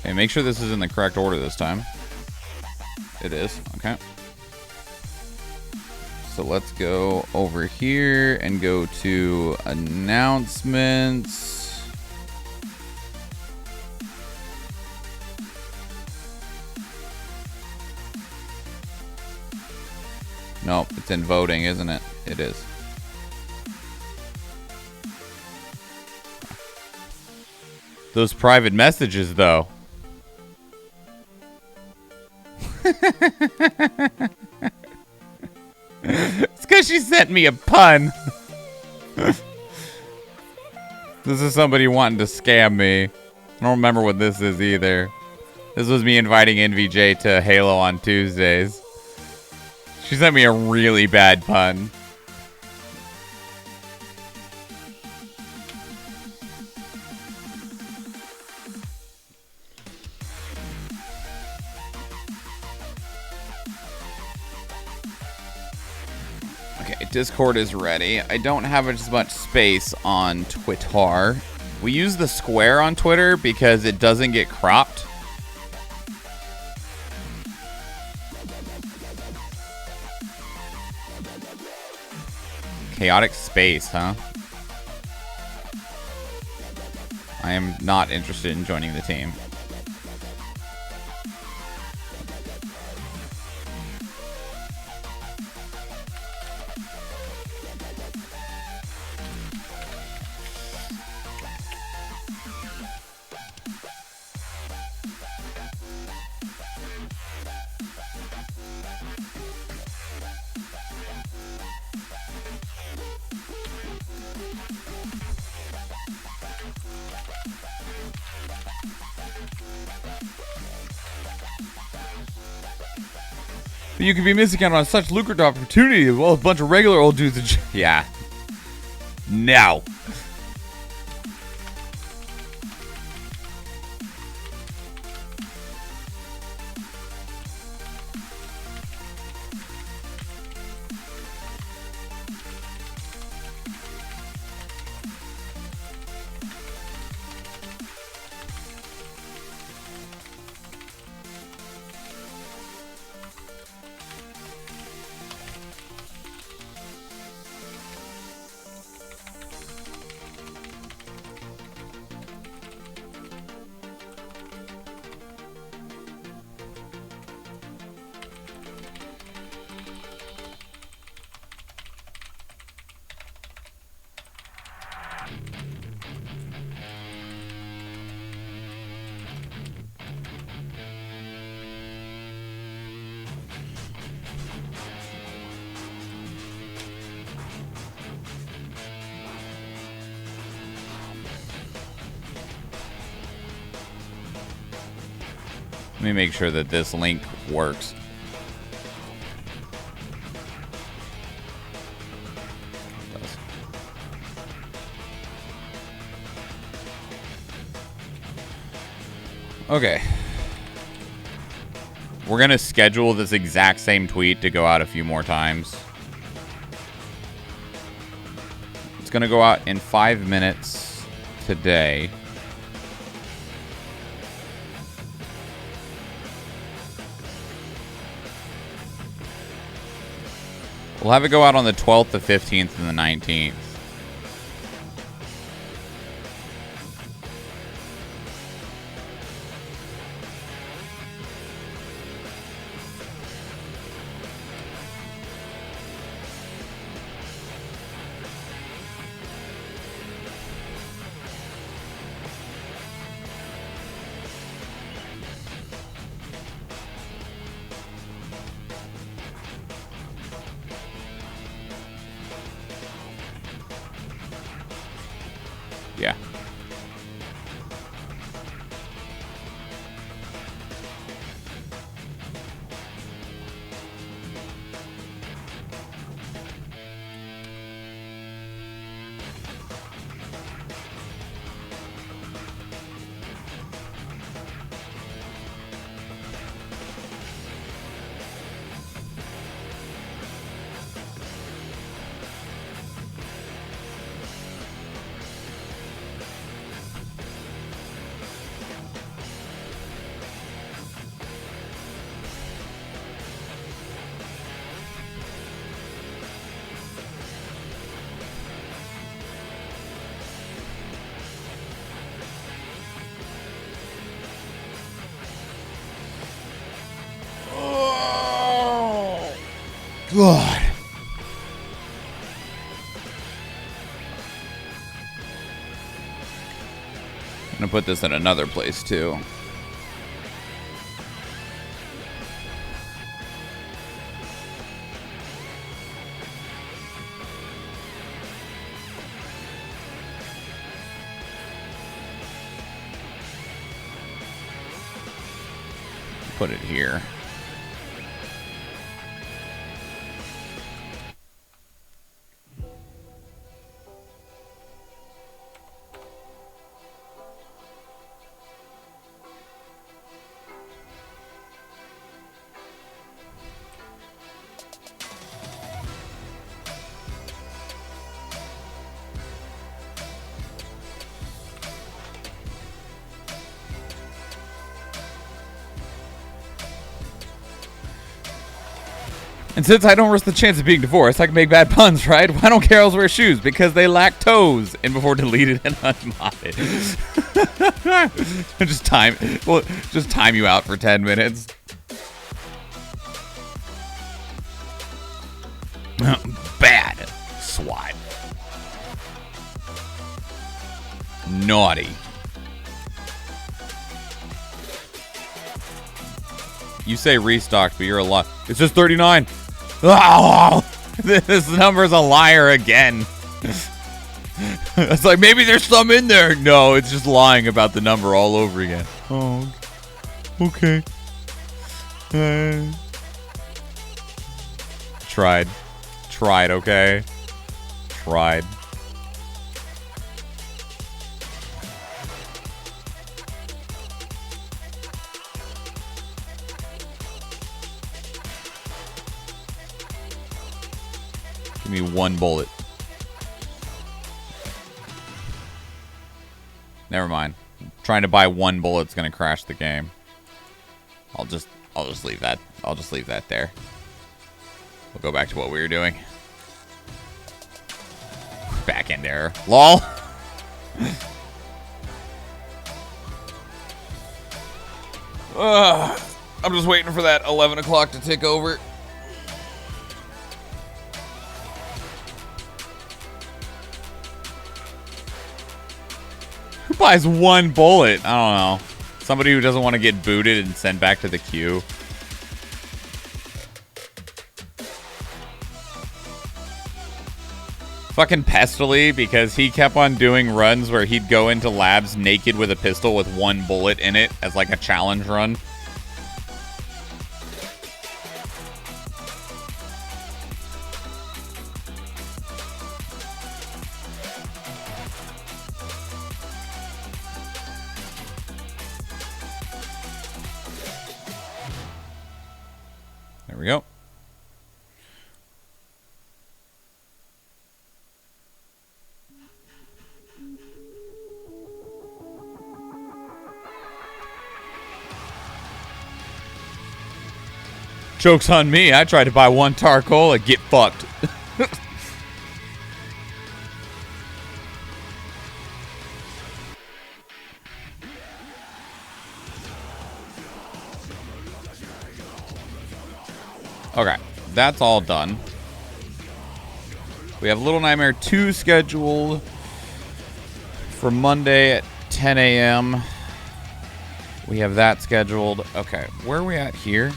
Okay, make sure this is in the correct order this time. It is. Okay. So let's go over here and go to announcements. Nope, it's in voting, isn't it? It is. Those private messages, though. It's because she sent me a pun. This is somebody wanting to scam me. I don't remember what this is either. This was me inviting NVJ to Halo on Tuesdays. She sent me a really bad pun. Okay, Discord is ready. I don't have as much space on Twitter. We use the square on Twitter because it doesn't get cropped. Chaotic space, huh? I am not interested in joining the team. But you could be missing out on such lucrative opportunity as well as a bunch of regular old dudes. Yeah. No. Let me make sure that this link works. It does. Okay. We're going to schedule this exact same tweet to go out a few more times. It's going to go out in 5 minutes today. We'll have it go out on the 12th, the 15th, and the 19th. Yeah. God. I'm gonna put this in another place too. Put it here. And since I don't risk the chance of being divorced, I can make bad puns, right? Why don't Carols wear shoes? Because they lack toes. And before deleted and unmodded. just time you out for 10 minutes. Bad. SWAT. Naughty. You say restocked, but you're a lot. It says 39. Oh, this number's a liar again. It's like, maybe there's some in there. No, it's just lying about the number all over again. Oh, okay. Tried, okay? Tried. Give me one bullet. Never mind. Trying to buy one bullet's gonna crash the game. I'll just leave that. I'll just leave that there. We'll go back to what we were doing. Back end error. LOL. I'm just waiting for that 11 o'clock to tick over. Who buys one bullet? I don't know. Somebody who doesn't want to get booted and sent back to the queue. Fucking Pestily, because he kept on doing runs where he'd go into labs naked with a pistol with one bullet in it as like a challenge run. There we go. Joke's on me. I tried to buy one Tarcola. Get fucked. Okay, that's all done. We have Little Nightmare 2 scheduled for Monday at 10 a.m. We have that scheduled. Okay, where are we at here?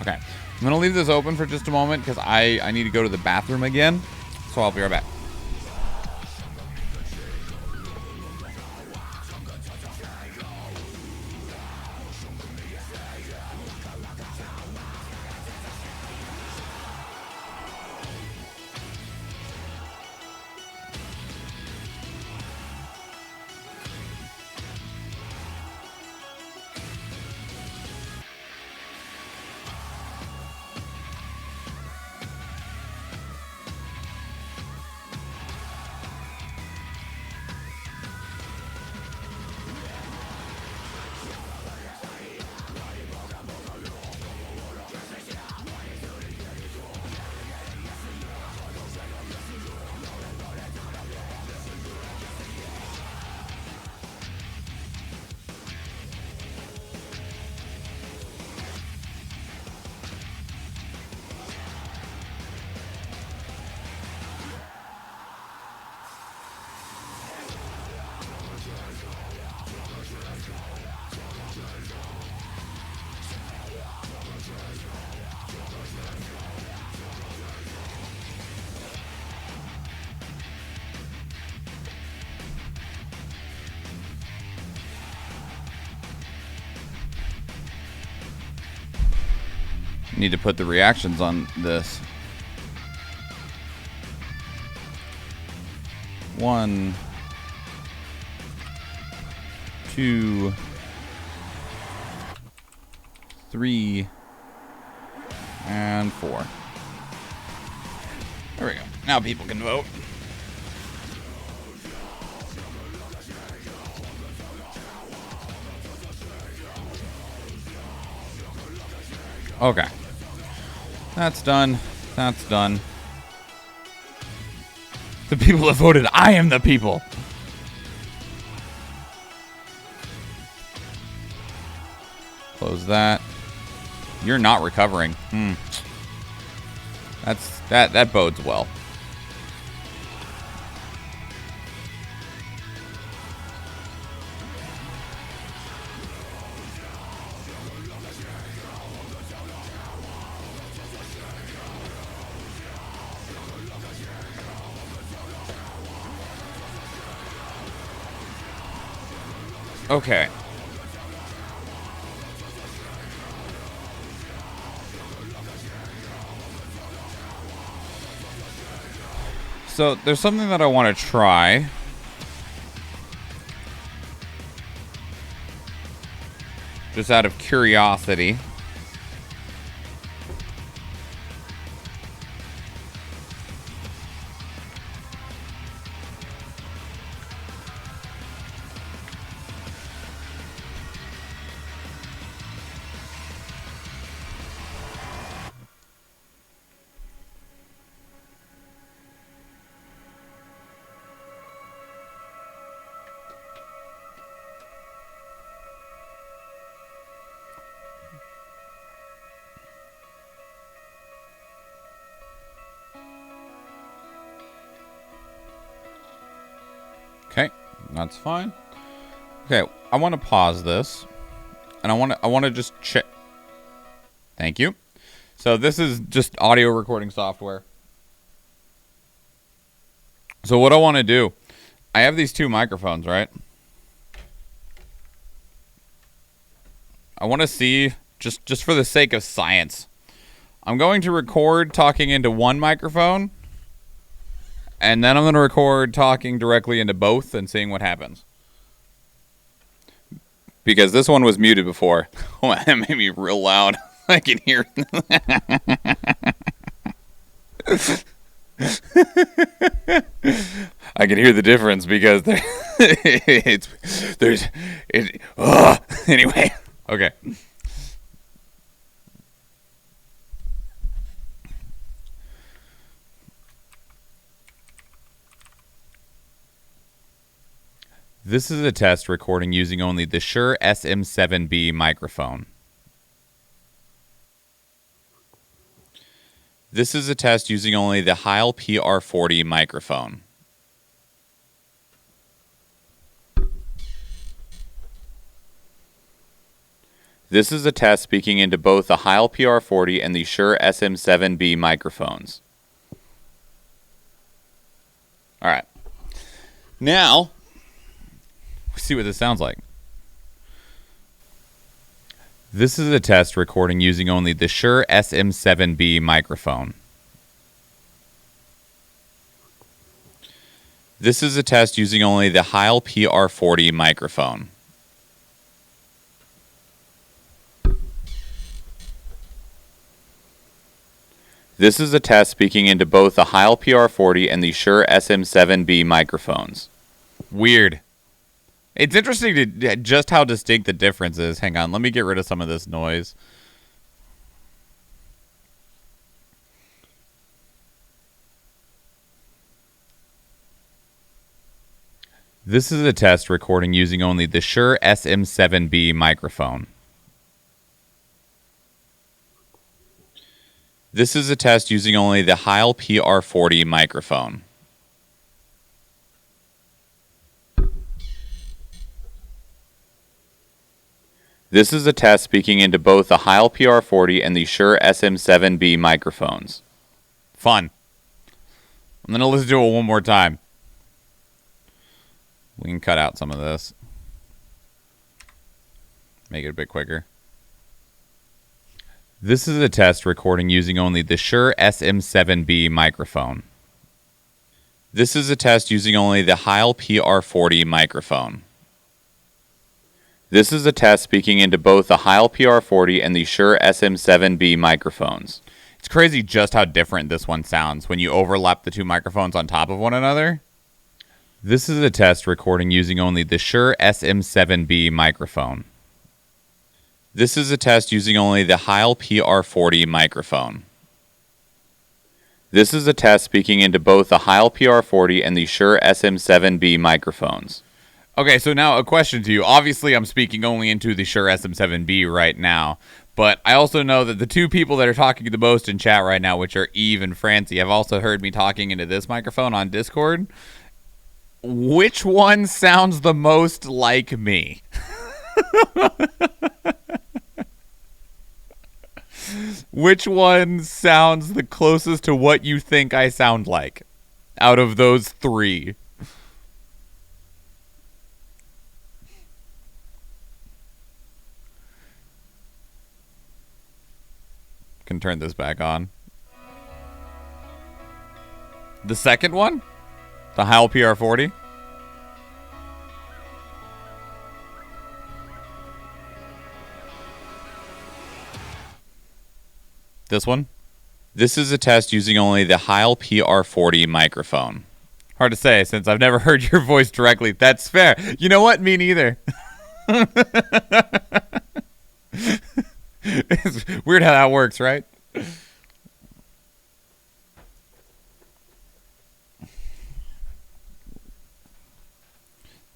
Okay, I'm going to leave this open for just a moment because I need to go to the bathroom again. So I'll be right back. Need to put the reactions on this. 1, 2, 3, and 4. There we go. Now people can vote. Okay. That's done. That's done. The people have voted. I am the people. Close that. You're not recovering. That bodes well. Okay. So there's something that I want to try. Just out of curiosity. Okay, that's fine. Okay, I want to pause this, and I want to just check. Thank you. So this is just audio recording software. So what I want to do, I have these two microphones, right? I want to see, just for the sake of science, I'm going to record talking into one microphone. And then I'm going to record talking directly into both and seeing what happens. Because this one was muted before. Oh, that made me real loud. I can hear. I can hear the difference because anyway. Okay. This is a test recording using only the Shure SM7B microphone. This is a test using only the Heil PR40 microphone. This is a test speaking into both the Heil PR40 and the Shure SM7B microphones. All right. Now, see what this sounds like. This is a test recording using only the Shure SM7B microphone. This is a test using only the Heil PR40 microphone. This is a test speaking into both the Heil PR40 and the Shure SM7B microphones. Weird. It's interesting to just how distinct the difference is. Hang on, let me get rid of some of this noise. This is a test recording using only the Shure SM7B microphone. This is a test using only the Heil PR40 microphone. This is a test speaking into both the Heil PR40 and the Shure SM7B microphones. Fun. I'm going to listen to it one more time. We can cut out some of this. Make it a bit quicker. This is a test recording using only the Shure SM7B microphone. This is a test using only the Heil PR40 microphone. This is a test speaking into both the Heil PR40 and the Shure SM7B microphones. It's crazy just how different this one sounds when you overlap the two microphones on top of one another. This is a test recording using only the Shure SM7B microphone. This is a test using only the Heil PR40 microphone. This is a test speaking into both the Heil PR40 and the Shure SM7B microphones. Okay, so now a question to you. Obviously, I'm speaking only into the Shure SM7B right now, but I also know that the two people that are talking the most in chat right now, which are Eve and Francie, have also heard me talking into this microphone on Discord. Which one sounds the most like me? Which one sounds the closest to what you think I sound like out of those three? Can turn this back on. The second one? The Heil PR40? This one? This is a test using only the Heil PR40 microphone. Hard to say since I've never heard your voice directly. That's fair. You know what? Me neither. It's weird how that works, right? The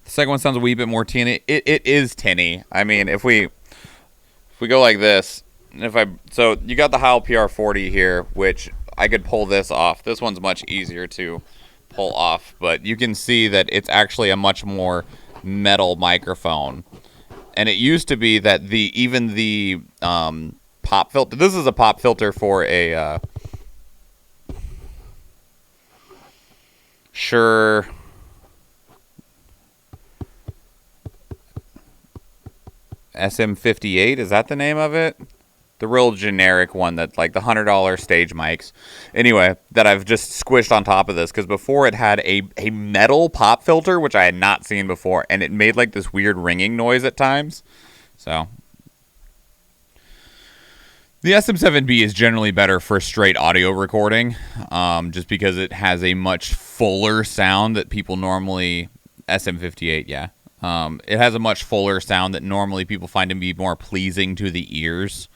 second one sounds a wee bit more tinny. It is tinny. I mean, if we go like this, so you got the Heil PR40 here, which I could pull this off. This one's much easier to pull off, but you can see that it's actually a much more metal microphone. And it used to be that even the pop filter. This is a pop filter for a Shure SM58. Is that the name of it? The real generic one that like the $100 stage mics. Anyway, that I've just squished on top of this because before it had a metal pop filter, which I had not seen before, and it made like this weird ringing noise at times. So the SM7B is generally better for straight audio recording, just because it has a much fuller sound that people normally SM58, yeah. It has a much fuller sound that normally people find to be more pleasing to the ears.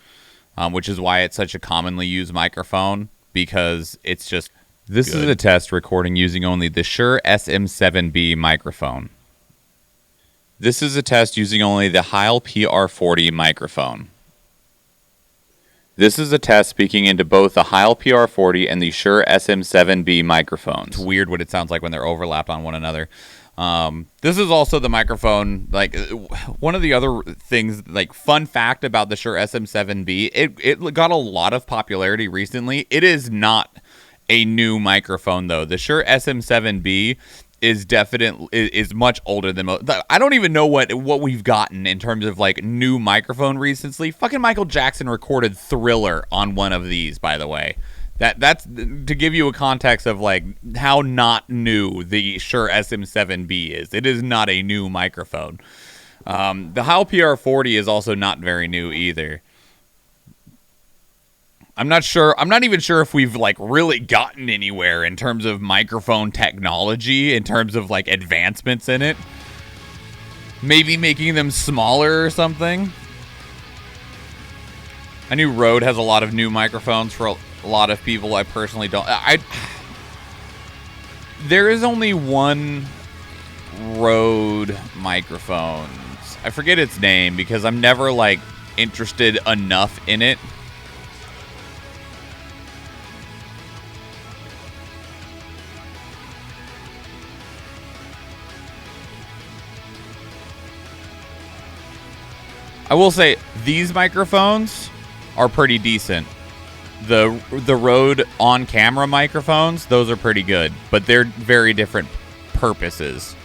Which is why it's such a commonly used microphone, because it's just This is a test recording using only the Shure SM7B microphone. This is a test using only the Heil PR40 microphone. This is a test speaking into both the Heil PR40 and the Shure SM7B microphones. It's weird what it sounds like when they're overlapped on one another. This is also the microphone, like, one of the other things, like, fun fact about the Shure SM7B, it got a lot of popularity recently. It is not a new microphone, though. The Shure SM7B is much older than most. I don't even know what we've gotten in terms of, like, new microphone recently. Fucking Michael Jackson recorded Thriller on one of these, by the way. That's to give you a context of like how not new the Shure SM7B is. It is not a new microphone. The Heil PR40 is also not very new either. I'm not sure. I'm not even sure if we've like really gotten anywhere in terms of microphone technology, in terms of like advancements in it. Maybe making them smaller or something. I knew Rode has a lot of new microphones for a lot of people. I personally don't. There is only one Rode microphone. I forget its name because I'm never like interested enough in it. I will say these microphones are pretty decent. The Rode on-camera microphones, those are pretty good, but they're very different purposes.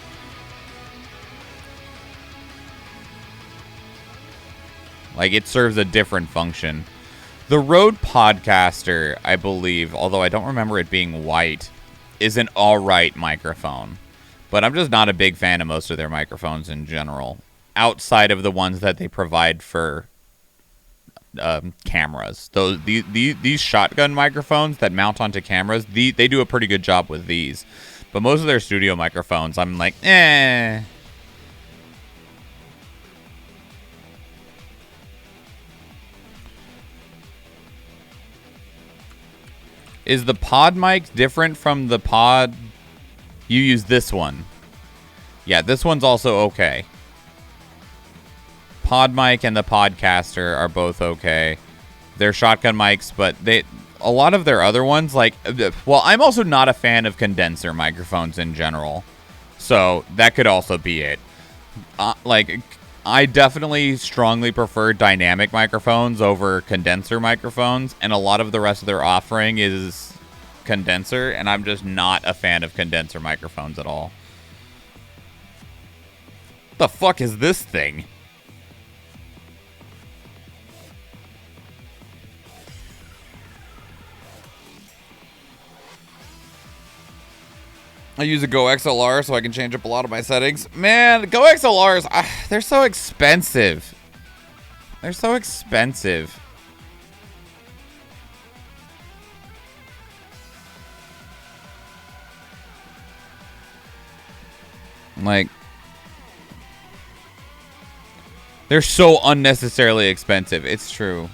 Like, it serves a different function. The Rode Podcaster, I believe, although I don't remember it being white, is an alright microphone. But I'm just not a big fan of most of their microphones in general, outside of the ones that they provide for cameras. These shotgun microphones that mount onto cameras, they do a pretty good job with these. But most of their studio microphones, I'm like, eh. Is the pod mic different from the pod? You use this one. Yeah, this one's also okay. Pod mic and the podcaster are both okay. They're shotgun mics, but a lot of their other ones, like, well, I'm also not a fan of condenser microphones in general. So that could also be it. Like, I definitely strongly prefer dynamic microphones over condenser microphones, and a lot of the rest of their offering is condenser, and I'm just not a fan of condenser microphones at all. The fuck is this thing? I use a Go XLR so I can change up a lot of my settings. Man, Go XLRs, they're so expensive. They're so expensive. Like, they're so unnecessarily expensive. It's true.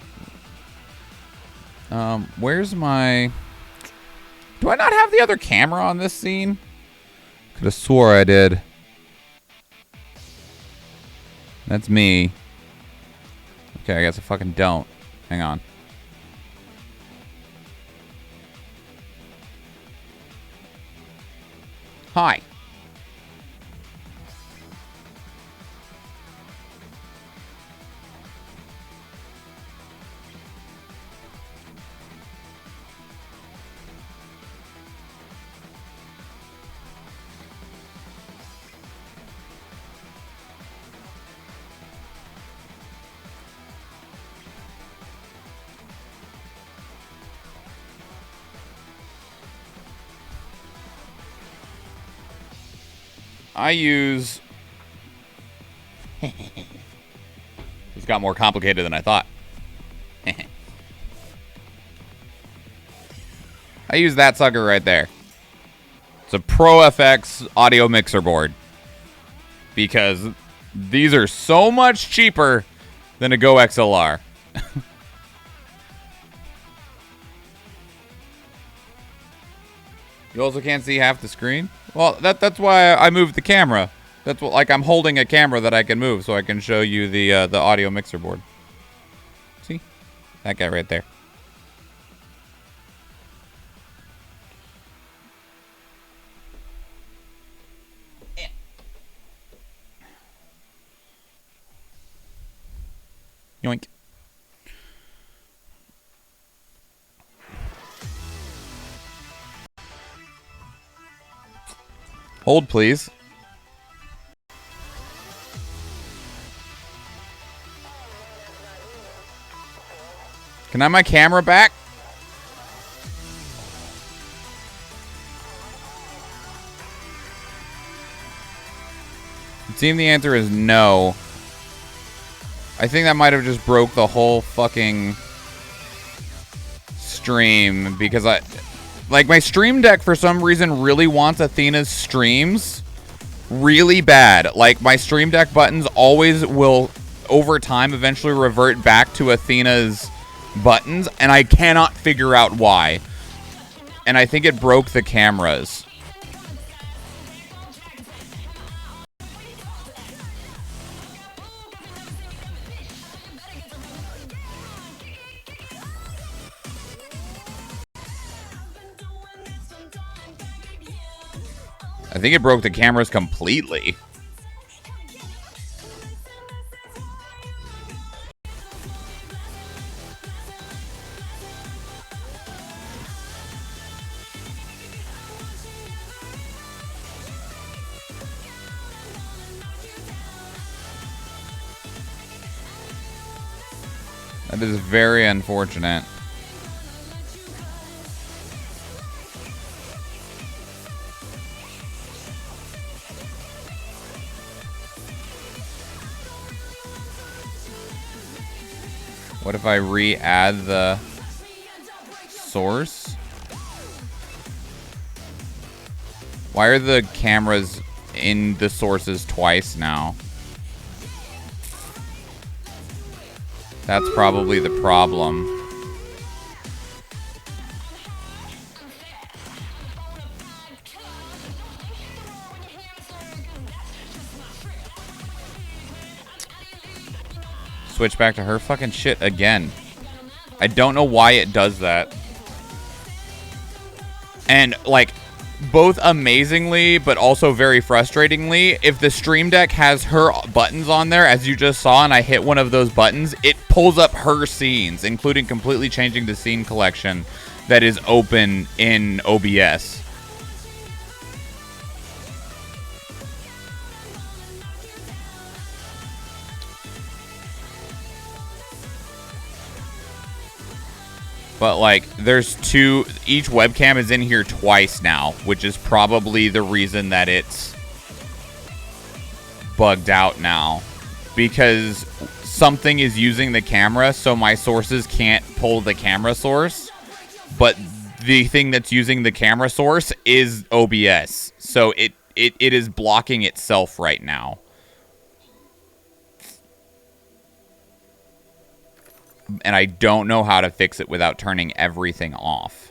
Where's my... Do I not have the other camera on this scene? Could have swore I did. That's me. Okay, I guess I fucking don't. Hang on. Hi. I use... It's got more complicated than I thought. I use that sucker right there. It's a Pro FX audio mixer board. Because these are so much cheaper than a Go XLR. You also can't see half the screen? Well, that's why I moved the camera. That's what, like, I'm holding a camera that I can move so I can show you the audio mixer board. See? That guy right there. Yoink. Hold, please. Can I have my camera back? It seems the answer is no. I think that might have just broke the whole fucking stream because like, my Stream Deck, for some reason, really wants Athena's streams really bad. Like, my Stream Deck buttons always will, over time, eventually revert back to Athena's buttons, and I cannot figure out why. And I think it broke the cameras. I think it broke the cameras completely. That is very unfortunate. What if I re-add the source? Why are the cameras in the sources twice now? That's probably the problem. switch back to her fucking shit again. I don't know why it does that. And, like, both amazingly, but also very frustratingly, if the Stream Deck has her buttons on there, as you just saw, and I hit one of those buttons, it pulls up her scenes, including completely changing the scene collection that is open in OBS. But, like, there's two... Each webcam is in here twice now, which is probably the reason that it's bugged out now. Because something is using the camera, so my sources can't pull the camera source. But the thing that's using the camera source is OBS. So it is blocking itself right now. And I don't know how to fix it without turning everything off.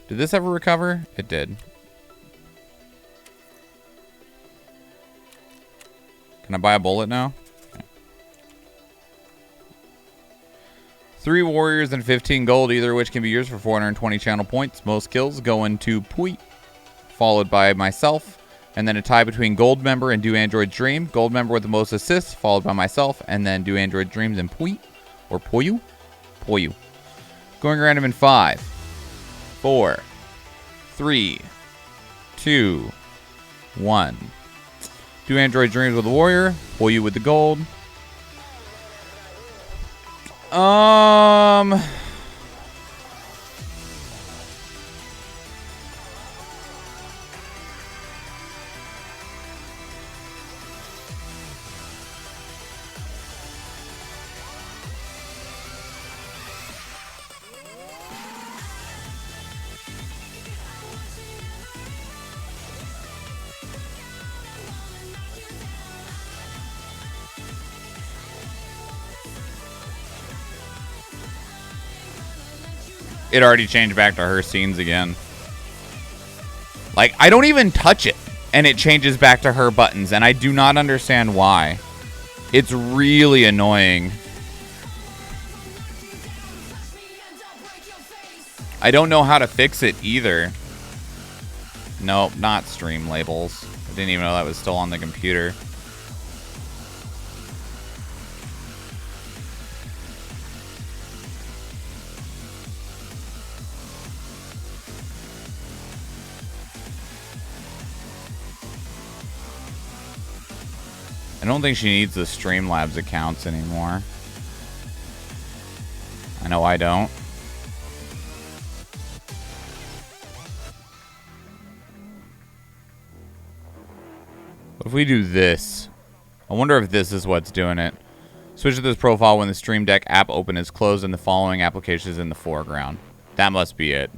Did this ever recover? It did. Can I buy a bullet now? Okay. 3 warriors and 15 gold, either of which can be used for 420 channel points. Most kills going to Pui, followed by myself. And then a tie between Gold Member and Do Android Dream. Gold Member with the most assists, followed by myself. And then Do Android Dreams and Pui. Or Poyu? Poyu. Going random in 5, 4, 3, 2, 1. Do Android Dreams with the warrior. Poyu with the gold. It already changed back to her scenes again. Like, I don't even touch it, and it changes back to her buttons, and I do not understand why. It's really annoying. I don't know how to fix it either. Nope, not stream labels. I didn't even know that was still on the computer. I don't think she needs the Streamlabs accounts anymore. I know I don't. What if we do this? I wonder if this is what's doing it. Switch to this profile when the Stream Deck app open is closed and the following application is in the foreground. That must be it.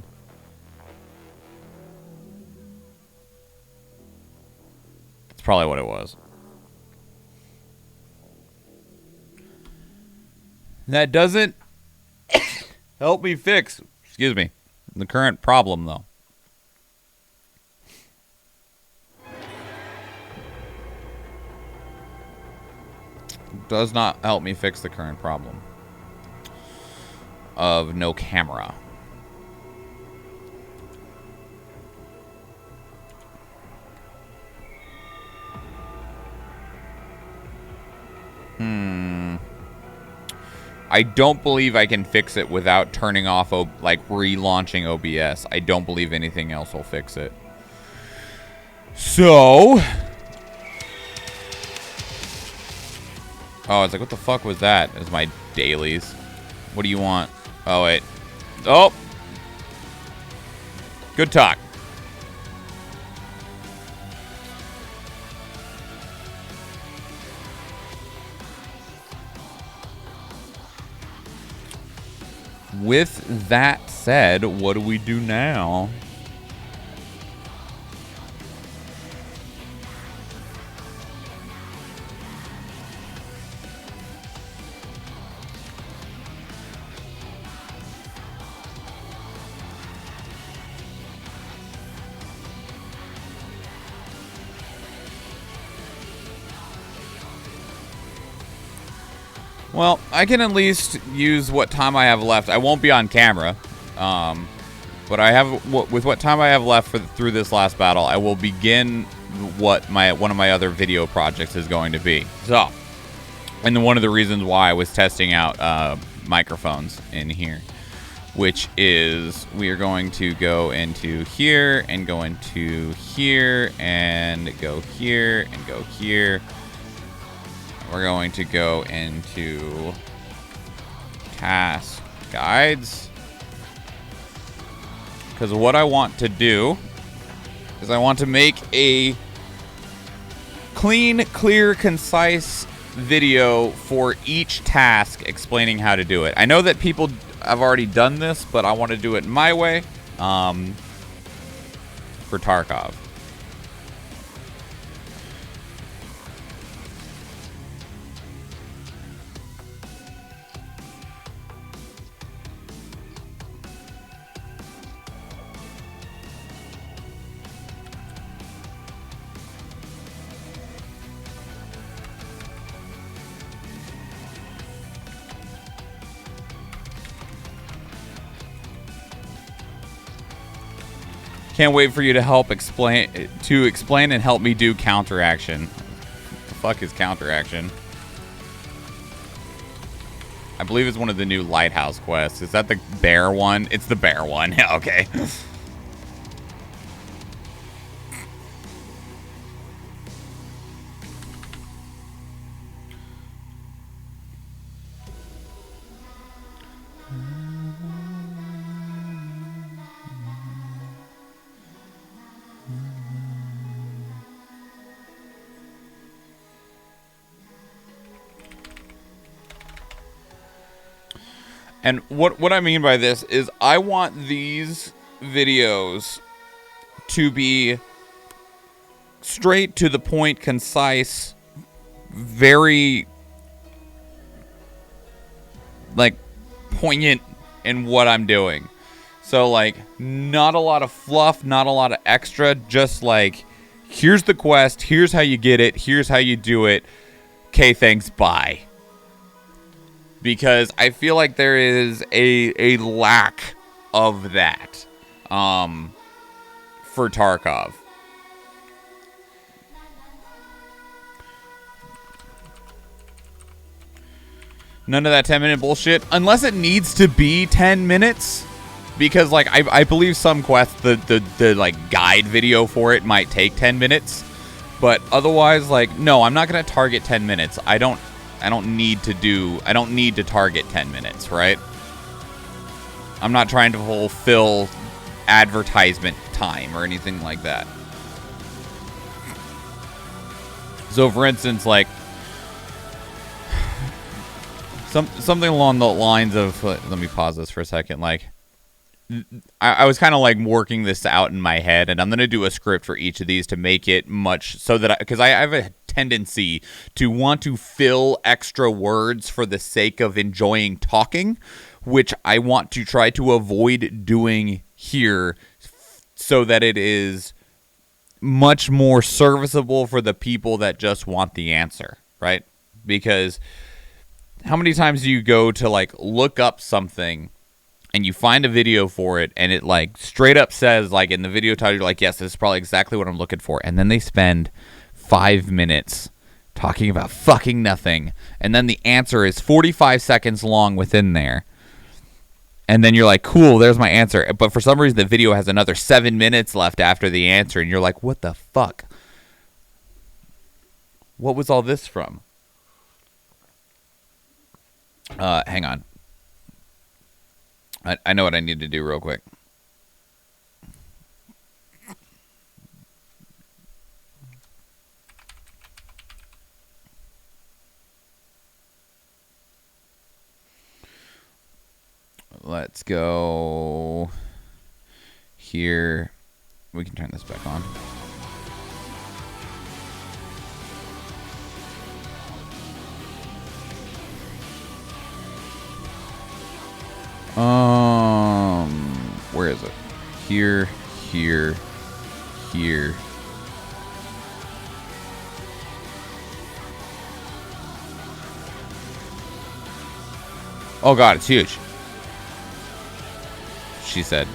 That's probably what it was. That doesn't help me fix, excuse me, the current problem, though. Does not help me fix the current problem of no camera. I don't believe I can fix it without turning off, like, relaunching OBS. I don't believe anything else will fix it. So... Oh, it's like, what the fuck was that? It's my dailies. What do you want? Oh, wait. Oh! Good talk. With that said, what do we do now? Well, I can at least use what time I have left. I won't be on camera, but I have with what time I have left through this last battle. I will begin what one of my other video projects is going to be. So, and then one of the reasons why I was testing out microphones in here, which is we are going to go into here and go into here and go here and go here. We're going to go into task guides, because what I want to do is I want to make a clean, clear, concise video for each task explaining how to do it. I know that people have already done this, but I want to do it my way for Tarkov. Can't wait for you to explain and help me do counteraction. What the fuck is counteraction? I believe it's one of the new lighthouse quests. Is that the bear one? It's the bear one. Okay. And what I mean by this is I want these videos to be straight to the point, concise, very like poignant in what I'm doing. So like not a lot of fluff, not a lot of extra, just like here's the quest, here's how you get it, here's how you do it. Okay, thanks, bye. Because I feel like there is a lack of that for Tarkov. None of that 10-minute bullshit. Unless it needs to be 10 minutes. Because, like, I believe some quests, the like, guide video for it might take 10 minutes. But otherwise, like, no, I'm not going to target 10 minutes. I don't need to target 10 minutes, right? I'm not trying to fulfill advertisement time or anything like that. So for instance, like something along the lines of, let me pause this for a second. Like I was kind of like working this out in my head, and I'm going to do a script for each of these to make it much so that because I have a tendency to want to fill extra words for the sake of enjoying talking, which I want to try to avoid doing here so that it is much more serviceable for the people that just want the answer, right? Because how many times do you go to like look up something and you find a video for it, and it like straight up says, like in the video title, you're like, yes, this is probably exactly what I'm looking for. And then they spend 5 minutes talking about fucking nothing. And then the answer is 45 seconds long within there. And then you're like, cool, there's my answer. But for some reason, the video has another 7 minutes left after the answer. And you're like, what the fuck? What was all this from? Hang on. I know what I need to do real quick. Let's go here. We can turn this back on. Where is it? Here, here, here. Oh god, it's huge. She said.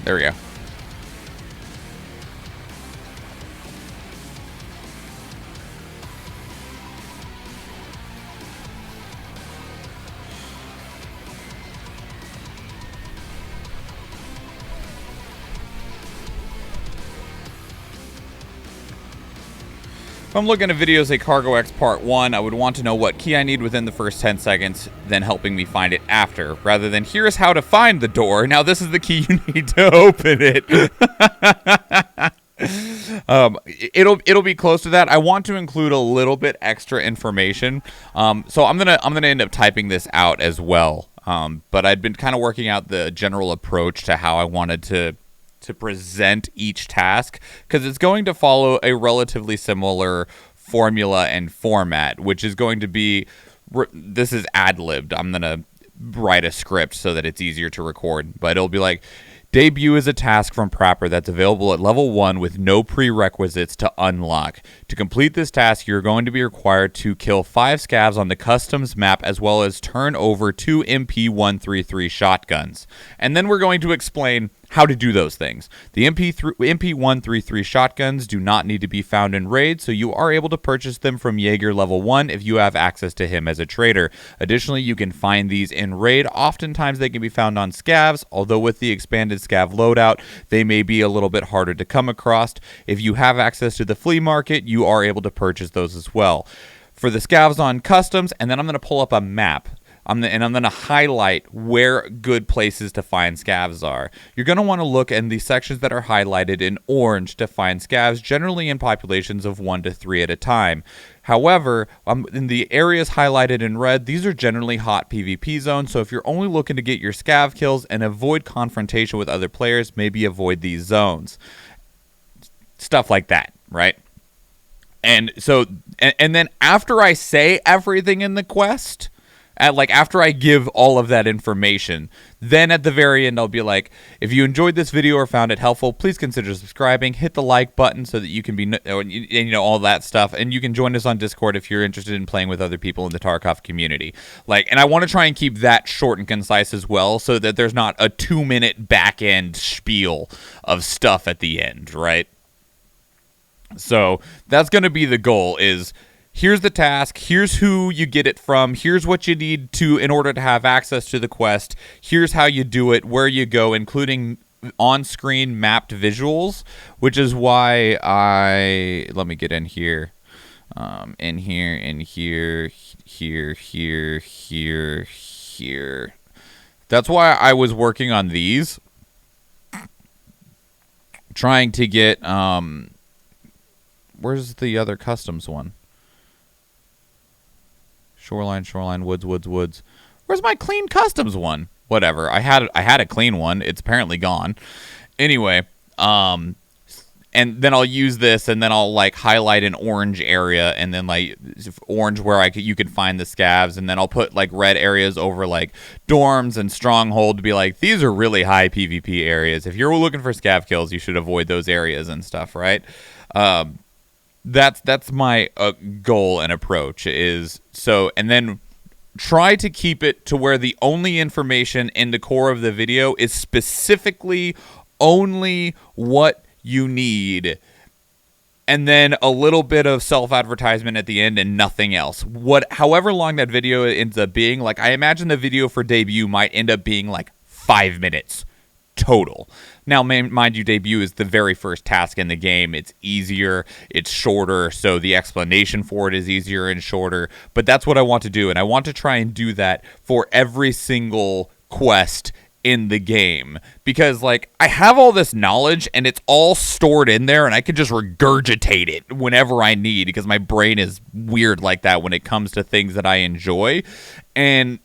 There we go. If I'm looking at videos like Cargo X Part 1, I would want to know what key I need within the first 10 seconds, then helping me find it after, rather than here's how to find the door. Now this is the key you need to open it. It'll be close to that. I want to include a little bit extra information. So I'm gonna end up typing this out as well. But I'd been kind of working out the general approach to how I wanted to present each task, because it's going to follow a relatively similar formula and format, which is going to be, this is ad-libbed. I'm going to write a script so that it's easier to record, but it'll be like, debut is a task from Prapor that's available at level 1 with no prerequisites to unlock. To complete this task, you're going to be required to kill 5 scavs on the customs map, as well as turn over 2 MP133 shotguns. And then we're going to explain how to do those things. The MP133 shotguns do not need to be found in raids, so you are able to purchase them from Jaeger level 1 if you have access to him as a trader. Additionally, you can find these in raid. Oftentimes they can be found on scavs, although with the expanded scav loadout, they may be a little bit harder to come across. If you have access to the flea market, you are able to purchase those as well. For the scavs on customs, and then I'm going to pull up a map. I'm going to highlight where good places to find scavs are. You're going to want to look in the sections that are highlighted in orange to find scavs, generally in populations of 1 to 3 at a time. However, in the areas highlighted in red, these are generally hot PvP zones, so if you're only looking to get your scav kills and avoid confrontation with other players, maybe avoid these zones. Stuff like that, right? And so, and then after I say everything in the quest, after I give all of that information, then at the very end I'll be like, if you enjoyed this video or found it helpful, please consider subscribing, hit the like button so that you can be, all that stuff, and you can join us on Discord if you're interested in playing with other people in the Tarkov community. And I want to try and keep that short and concise as well, so that there's not a 2-minute back end spiel of stuff at the end, right? So that's going to be the goal, is here's the task, here's who you get it from, here's what you need to in order to have access to the quest, here's how you do it, where you go, including on-screen mapped visuals, which is why let me get in here. Here. That's why I was working on these, trying to get, where's the other customs one? Shoreline, woods. Where's my clean customs one? Whatever. I had a clean one. It's apparently gone. Anyway, and then I'll use this, and then I'll highlight an orange area, and then orange where you can find the scavs, and then I'll put red areas over dorms and stronghold to be these are really high PvP areas. If you're looking for scav kills, you should avoid those areas and stuff, right? That's my goal and approach is so, and then try to keep it to where the only information in the core of the video is specifically only what you need, and then a little bit of self-advertisement at the end and nothing else. However long that video ends up being, I imagine the video for debut might end up being 5 minutes total. Now, mind you, debut is the very first task in the game. It's easier, it's shorter, so the explanation for it is easier and shorter. But that's what I want to do, and I want to try and do that for every single quest in the game. Because, I have all this knowledge, and it's all stored in there, and I can just regurgitate it whenever I need, because my brain is weird like that when it comes to things that I enjoy. And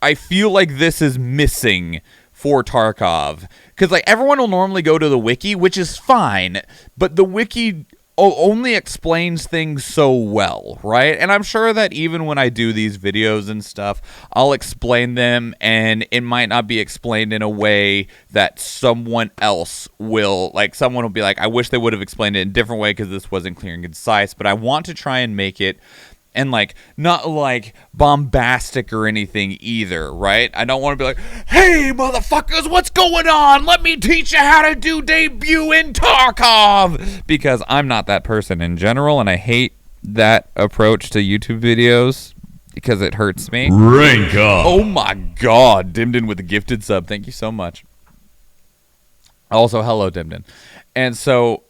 I feel like this is missing for Tarkov, because everyone will normally go to the wiki, which is fine, but the wiki only explains things so well, right? And I'm sure that even when I do these videos and stuff, I'll explain them, and it might not be explained in a way that someone else will, like, someone will be like, I wish they would have explained it in a different way because this wasn't clear and concise, but I want to try and make it, and, like, not, like, bombastic or anything either, right? I don't want to be like, hey, motherfuckers, what's going on? Let me teach you how to do debut in Tarkov! Because I'm not that person in general, and I hate that approach to YouTube videos because it hurts me. Rank up. Oh, my God. Dimden with a gifted sub. Thank you so much. Also, hello, Dimden. And so,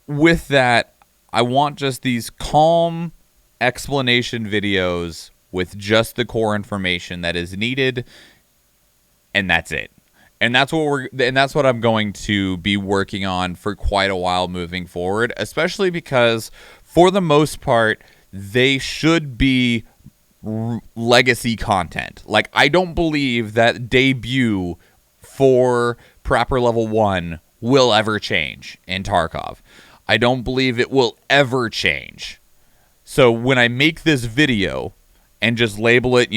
with that, I want just these calm explanation videos with just the core information that is needed, and that's it. And that's what I'm going to be working on for quite a while moving forward, especially because for the most part they should be legacy content. Like, I don't believe that debut for proper level 1 will ever change in Tarkov. I don't believe it will ever change. So when I make this video and just label it,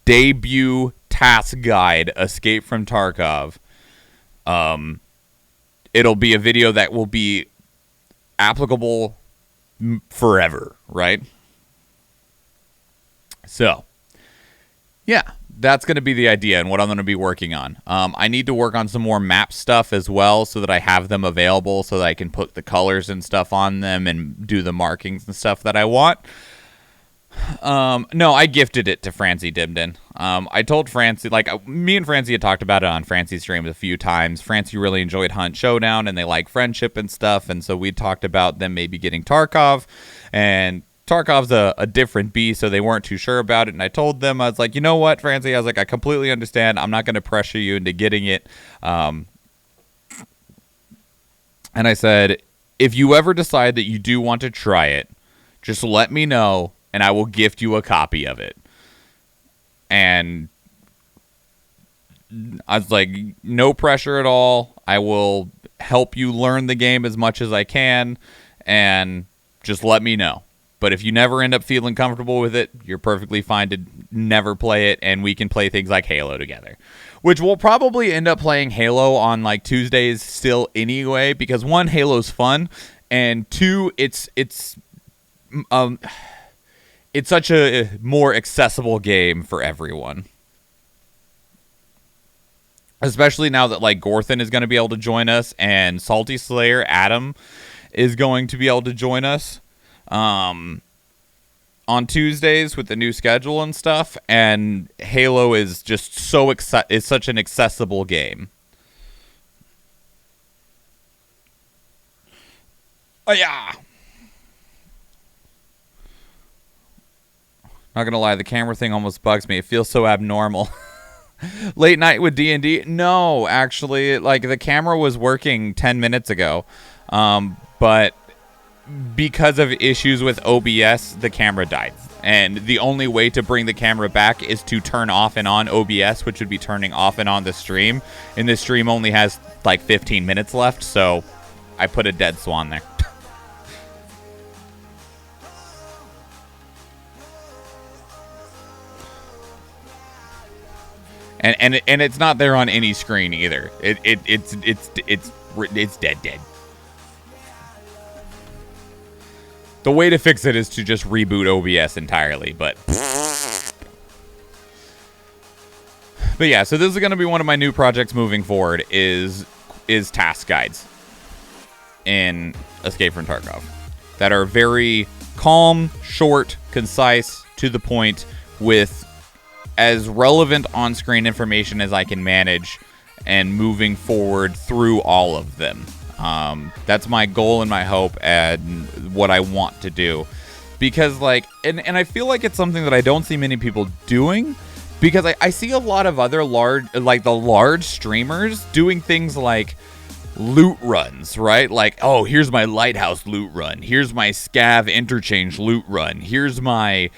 debut task guide, escape from Tarkov, it'll be a video that will be applicable forever, right? So, yeah, that's going to be the idea and what I'm going to be working on. I need to work on some more map stuff as well so that I have them available so that I can put the colors and stuff on them and do the markings and stuff that I want. No, I gifted it to Francie Dimden. I told Francie, like, me and Francie had talked about it on Francie's streams a few times. Francie really enjoyed Hunt Showdown and they like friendship and stuff. And so we talked about them maybe getting Tarkov, and Tarkov's a different beast, so they weren't too sure about it. And I told them, I was like, you know what, Francie? I was like, I completely understand. I'm not going to pressure you into getting it. And I said, if you ever decide that you do want to try it, just let me know, and I will gift you a copy of it. And I was like, no pressure at all. I will help you learn the game as much as I can, and just let me know. But if you never end up feeling comfortable with it, you're perfectly fine to never play it, and we can play things like Halo together. Which we'll probably end up playing Halo on, like, Tuesdays still anyway, because one, Halo's fun, and two, it's such a more accessible game for everyone. Especially now that, like, Gorthan is going to be able to join us, and Salty Slayer Adam is going to be able to join us on Tuesdays with the new schedule and stuff, and Halo is just is such an accessible game. Oh yeah. Not gonna lie, the camera thing almost bugs me. It feels so abnormal. Late night with D&D? No, actually, like, the camera was working 10 minutes ago, but because of issues with OBS, the camera died. And the only way to bring the camera back is to turn off and on OBS, which would be turning off and on the stream. And this stream only has, like, 15 minutes left, so I put a dead swan there. And it's not there on any screen either. It's dead. The way to fix it is to just reboot OBS entirely, but yeah, so this is going to be one of my new projects moving forward is task guides in Escape from Tarkov that are very calm, short, concise, to the point, with as relevant on-screen information as I can manage, and moving forward through all of them. That's my goal and my hope and what I want to do. Because, like, and I feel like it's something that I don't see many people doing, because I see a lot of other large streamers doing things like loot runs, right? Like, oh, here's my lighthouse loot run. Here's my scav interchange loot run. Here's my,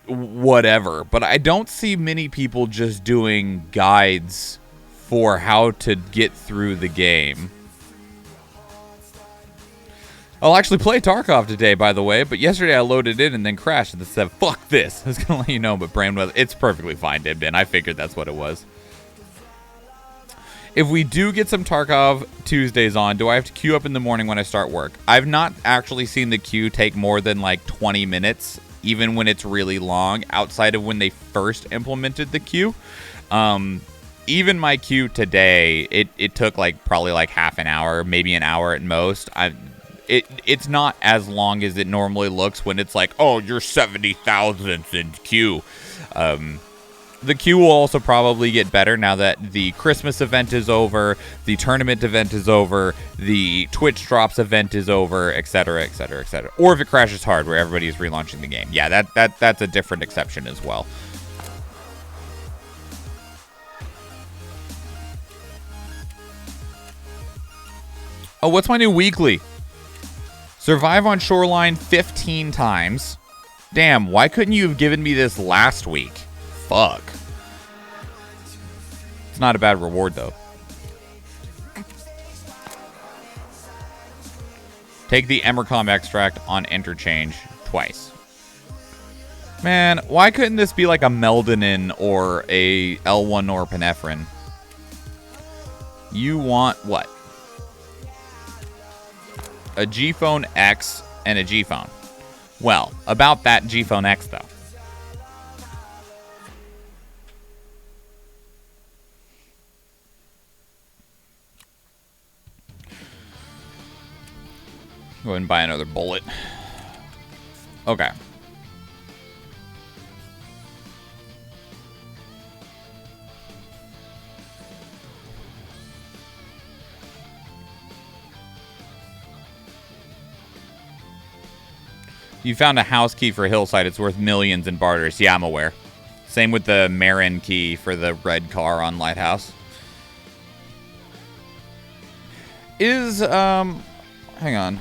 whatever. But I don't see many people just doing guides for how to get through the game. I'll actually play Tarkov today, by the way, but yesterday I loaded it and then crashed and said, fuck this. I was going to let you know, but Brainwell, it's perfectly fine, Dibden. I figured that's what it was. If we do get some Tarkov Tuesdays on, do I have to queue up in the morning when I start work? I've not actually seen the queue take more than like 20 minutes, even when it's really long, outside of when they first implemented the queue. Even my queue today, it took like probably like half an hour, maybe an hour at most. It's not as long as it normally looks when it's like, oh, you're 70,000th in queue. The queue will also probably get better now that the Christmas event is over, the tournament event is over, the Twitch drops event is over, etc., etc., etc. Or if it crashes hard, where everybody is relaunching the game. Yeah, that's a different exception as well. Oh, what's my new weekly? Survive on Shoreline 15 times. Damn, why couldn't you have given me this last week? Fuck. It's not a bad reward, though. Take the Emercom extract on interchange twice. Man, why couldn't this be like a Meldonin or a L1 norepinephrine? You want what? A G-Phone X and a G-Phone. Well, about that G-Phone X, though. Go ahead and buy another bullet. Okay. You found a house key for Hillside. It's worth millions in barters. Yeah, I'm aware. Same with the Marin key for the red car on Lighthouse. Hang on.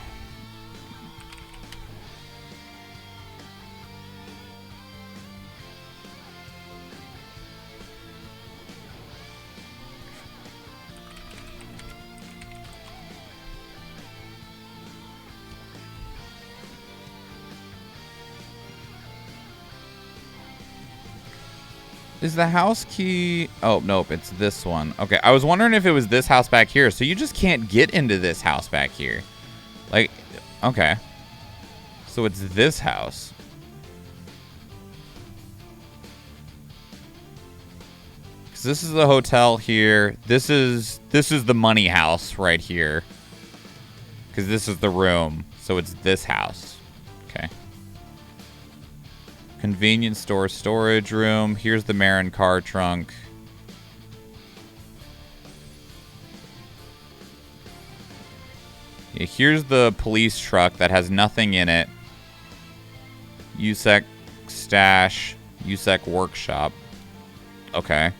Is the house key... Oh, nope, it's this one. Okay, I was wondering if it was this house back here. So you just can't get into this house back here. Like, okay. So it's this house. Because this is the hotel here. This is the money house right here. Because this is the room. So it's this house. Okay. Convenience store storage room. Here's the Marin car trunk. Yeah, here's the police truck that has nothing in it. USEC stash. USEC workshop. Okay.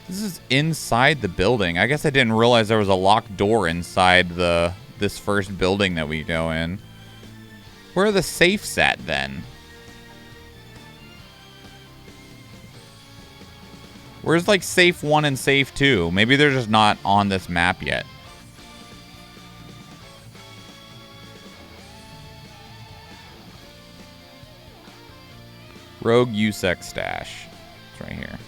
This is inside the building. I guess I didn't realize there was a locked door inside this first building that we go in. Where are the safes at, then? Where's, like, safe 1 and safe 2? Maybe they're just not on this map yet. Rogue USEC stash. It's right here.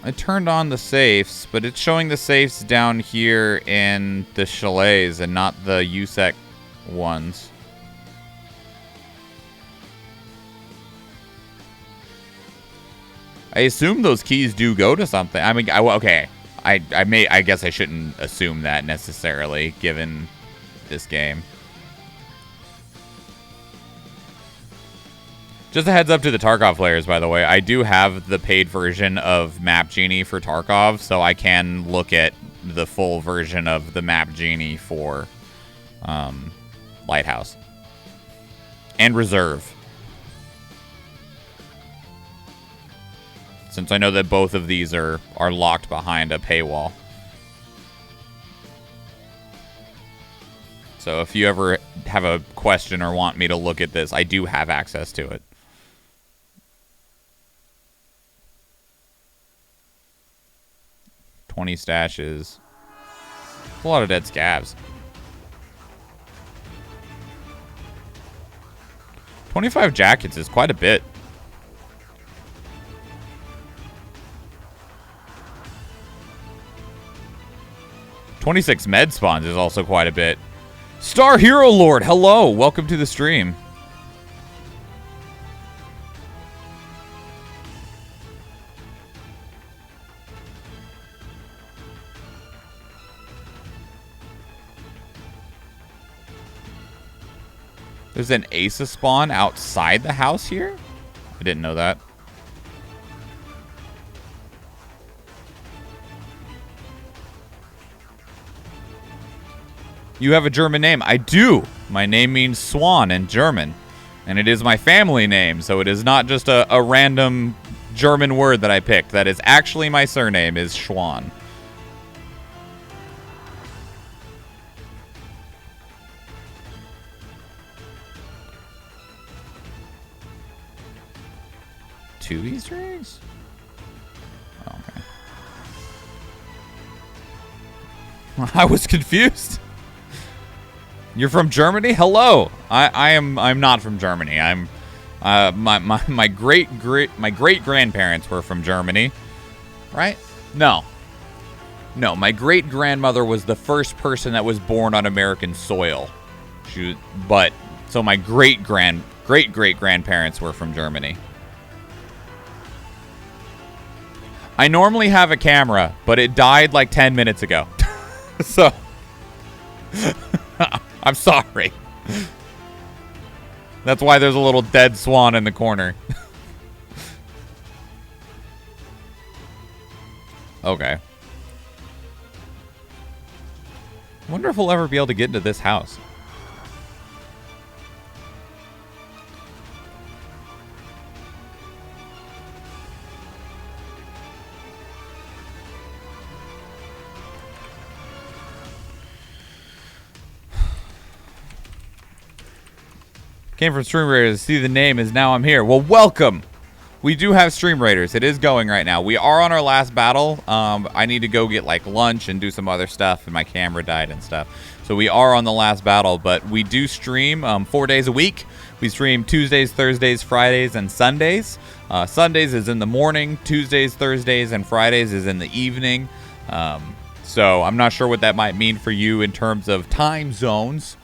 I turned on the safes, but it's showing the safes down here in the chalets and not the USEC ones. I assume those keys do go to something. I mean, okay. I guess I shouldn't assume that necessarily, given this game. Just a heads up to the Tarkov players, by the way. I do have the paid version of Map Genie for Tarkov, so I can look at the full version of the Map Genie for Lighthouse. And Reserve. Since I know that both of these are locked behind a paywall. So if you ever have a question or want me to look at this, I do have access to it. 20 stashes. That's a lot of dead scabs. 25 jackets is quite a bit. $26 med spawns is also quite a bit. Star Hero Lord, hello. Welcome to the stream. There's an Asa spawn outside the house here? I didn't know that. You have a German name. I do. My name means swan in German. And it is my family name, so it is not just a random German word that I picked. That is actually my surname is Schwan. Two Easter eggs? Oh, okay. I was confused. You're from Germany? Hello. I'm not from Germany. I'm my great grandparents were from Germany. Right? No. No, my great grandmother was the first person that was born on American soil. So my great grandparents were from Germany. I normally have a camera, but it died like 10 minutes ago. So, I'm sorry. That's why there's a little dead swan in the corner. Okay. I wonder if we'll ever be able to get into this house. Came from Stream Raiders to see the name is now I'm here. Well, welcome. We do have Stream Raiders. It is going right now. We are on our last battle. I need to go get like lunch and do some other stuff, and my camera died and stuff. So we are on the last battle, but we do stream 4 days a week. We stream Tuesdays, Thursdays, Fridays, and Sundays. Sundays is in the morning. Tuesdays, Thursdays, and Fridays is in the evening. So I'm not sure what that might mean for you in terms of time zones.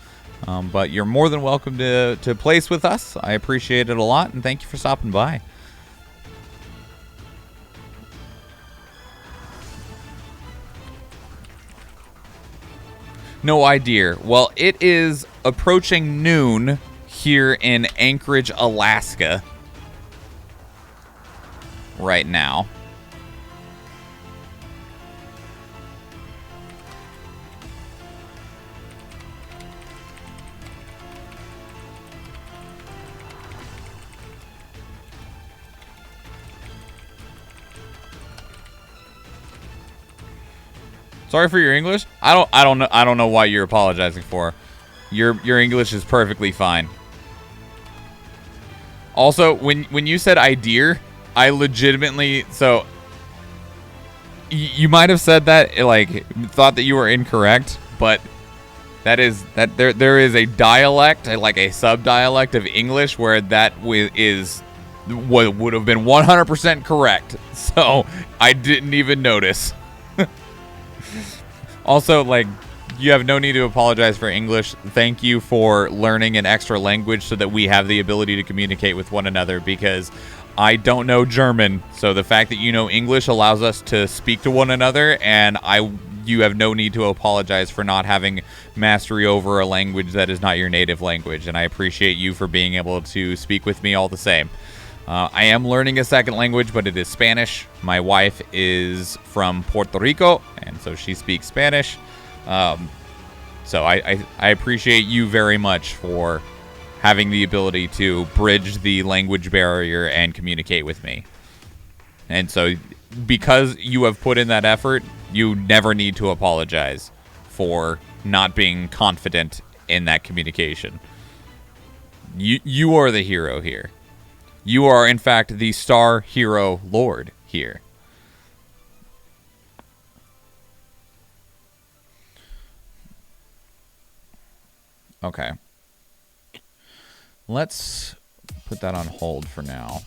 But you're more than welcome to place with us. I appreciate it a lot, and thank you for stopping by. No idea. Well, it is approaching noon here in Anchorage, Alaska right now. Sorry for your English. I don't know why you're apologizing for. Your English is perfectly fine. Also, when you said idea, I legitimately you might have said that like thought that you were incorrect, but there is a dialect, like a sub-dialect of English where that is what would have been 100% correct. So I didn't even notice. Also, like, you have no need to apologize for English. Thank you for learning an extra language so that we have the ability to communicate with one another, because I don't know German. So the fact that you know English allows us to speak to one another, and you have no need to apologize for not having mastery over a language that is not your native language. And I appreciate you for being able to speak with me all the same. I am learning a second language, but it is Spanish. My wife is from Puerto Rico, and so she speaks Spanish. So I appreciate you very much for having the ability to bridge the language barrier and communicate with me. And so because you have put in that effort, you never need to apologize for not being confident in that communication. You are the hero here. You are, in fact, the Star Hero Lord here. Okay. Let's put that on hold for now.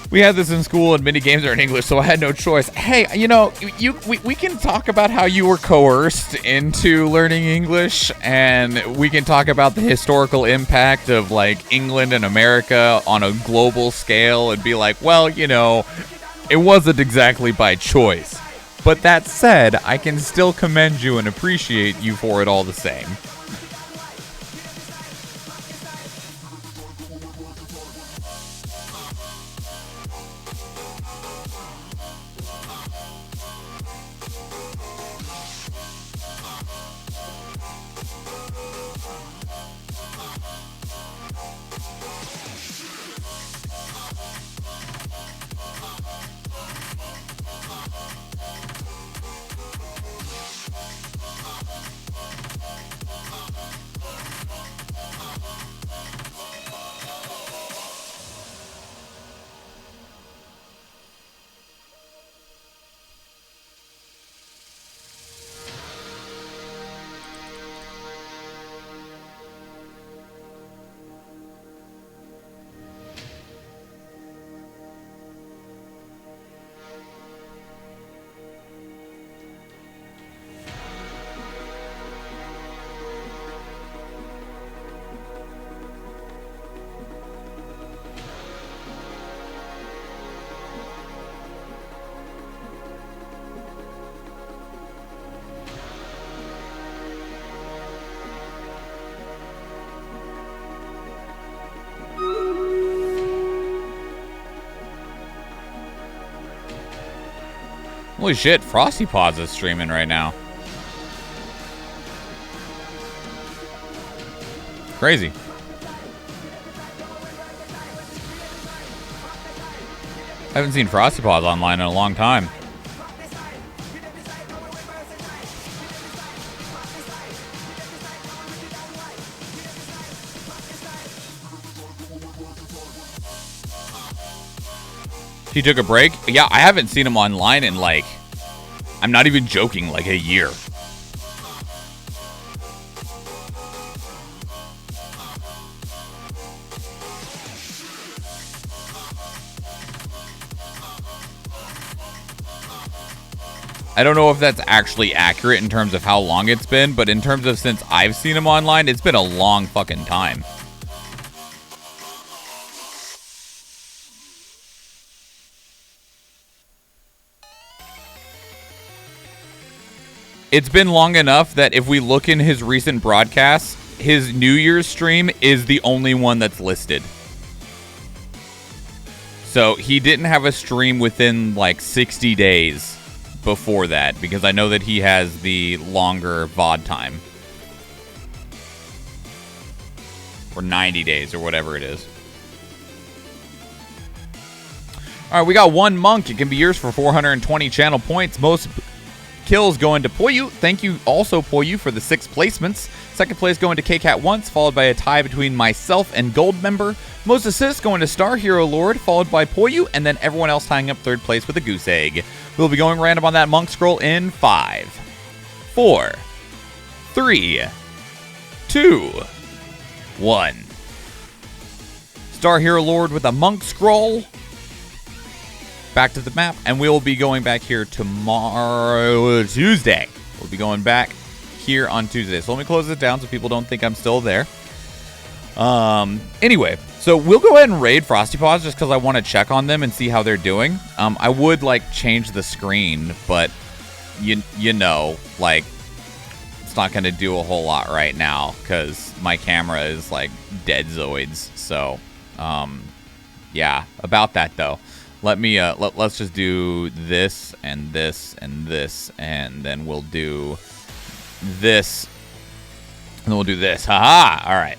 We had this in school, and many games are in English, so I had no choice. Hey, you know, we can talk about how you were coerced into learning English, and we can talk about the historical impact of, like, England and America on a global scale and be like, well, you know, it wasn't exactly by choice. But that said, I can still commend you and appreciate you for it all the same. Holy shit, Frosty Paws is streaming right now. Crazy. I haven't seen Frosty Paws online in a long time. He took a break? Yeah, I haven't seen him online in, like, I'm not even joking, like a year. I don't know if that's actually accurate in terms of how long it's been, but in terms of since I've seen him online, it's been a long fucking time. It's been long enough that if we look in his recent broadcasts, his New Year's stream is the only one that's listed. So he didn't have a stream within like 60 days before that, because I know that he has the longer VOD time. Or 90 days or whatever it is. All right, we got one monk. It can be yours for 420 channel points. Most kills going to Poyu. Thank you also, Poyu, for the 6 placements. Second place going to KCat once, followed by a tie between myself and Gold Member. Most assists going to Star Hero Lord, followed by Poyu, and then everyone else tying up third place with a goose egg. We'll be going random on that monk scroll in 5, 4, 3, 2, 1. Star Hero Lord with a monk scroll. Back to the map, and we'll be going back here tomorrow, Tuesday. We'll be going back here on Tuesday. So let me close it down so people don't think I'm still there. Anyway, so we'll go ahead and raid Frosty Paws just because I want to check on them and see how they're doing. I would like change the screen, but you know, like it's not going to do a whole lot right now because my camera is like dead zoids. So yeah, about that though. Let me let's just do this and this and this, and then we'll do this, and then we'll do this. Haha! All right.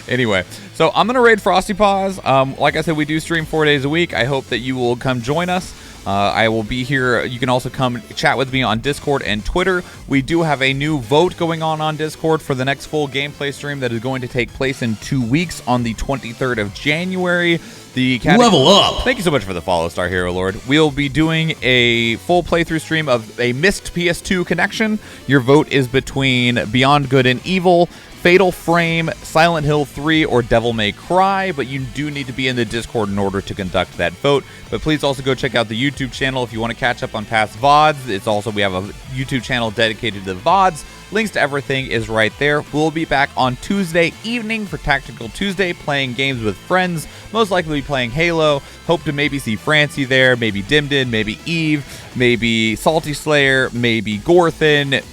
Anyway, so I'm gonna raid Frosty Paws. Like I said, we do stream 4 days a week. I hope that you will come join us. I will be here. You can also come chat with me on Discord and Twitter. We do have a new vote going on Discord for the next full gameplay stream that is going to take place in 2 weeks on the 23rd of January. Level up! Thank you so much for the follow, Star Hero Lord. We'll be doing a full playthrough stream of a missed PS2 connection. Your vote is between Beyond Good and Evil, Fatal Frame, Silent Hill 3, or Devil May Cry, but you do need to be in the Discord in order to conduct that vote. But please also go check out the YouTube channel if you want to catch up on past VODs. We have a YouTube channel dedicated to the VODs. Links to everything is right there. We'll be back on Tuesday evening for Tactical Tuesday, playing games with friends, most likely be playing Halo. Hope to maybe see Francie there, maybe Dimdin, maybe Eve, maybe Salty Slayer, maybe Gorthin.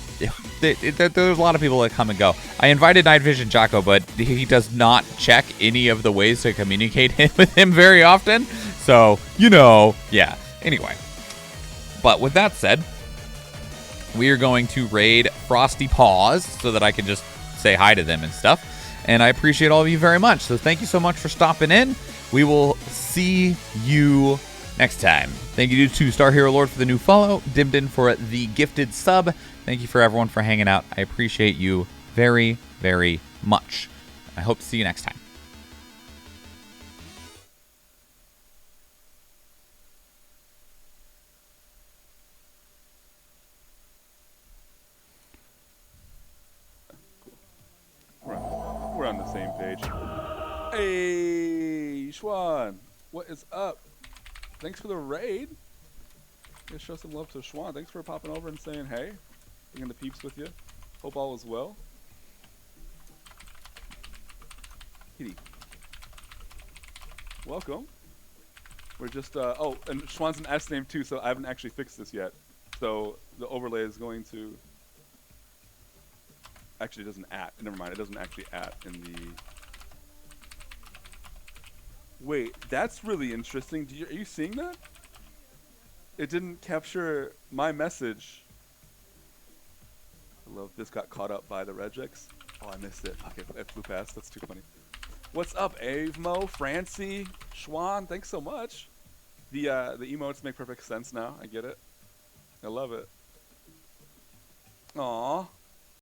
There's a lot of people that come and go. I invited Night Vision Jocko, but he does not check any of the ways to communicate with him very often. So, yeah. Anyway. But with that said, we are going to raid Frosty Paws so that I can just say hi to them and stuff. And I appreciate all of you very much. So thank you so much for stopping in. We will see you next time. Thank you to Star Hero Lord for the new follow, Dimdin for the gifted sub. Thank you for everyone for hanging out. I appreciate you very, very much. I hope to see you next time. We're on the same page. Hey, Schwan, what is up? Thanks for the raid. Let's show some love to Schwan. Thanks for popping over and saying hey. Bringing the peeps with you. Hope all is well. Kitty. Welcome. We're just, oh, and Schwan's an S name too, so I haven't actually fixed this yet. So the overlay is going to, actually it doesn't never mind, it doesn't actually in the, wait, that's really interesting. Are you seeing that? It didn't capture my message. I love this got caught up by the regex. Oh, I missed it. Okay, it flew past. That's too funny. What's up, Avemo, Francie, Schwan? Thanks so much. The emotes make perfect sense now. I get it. I love it. Aww.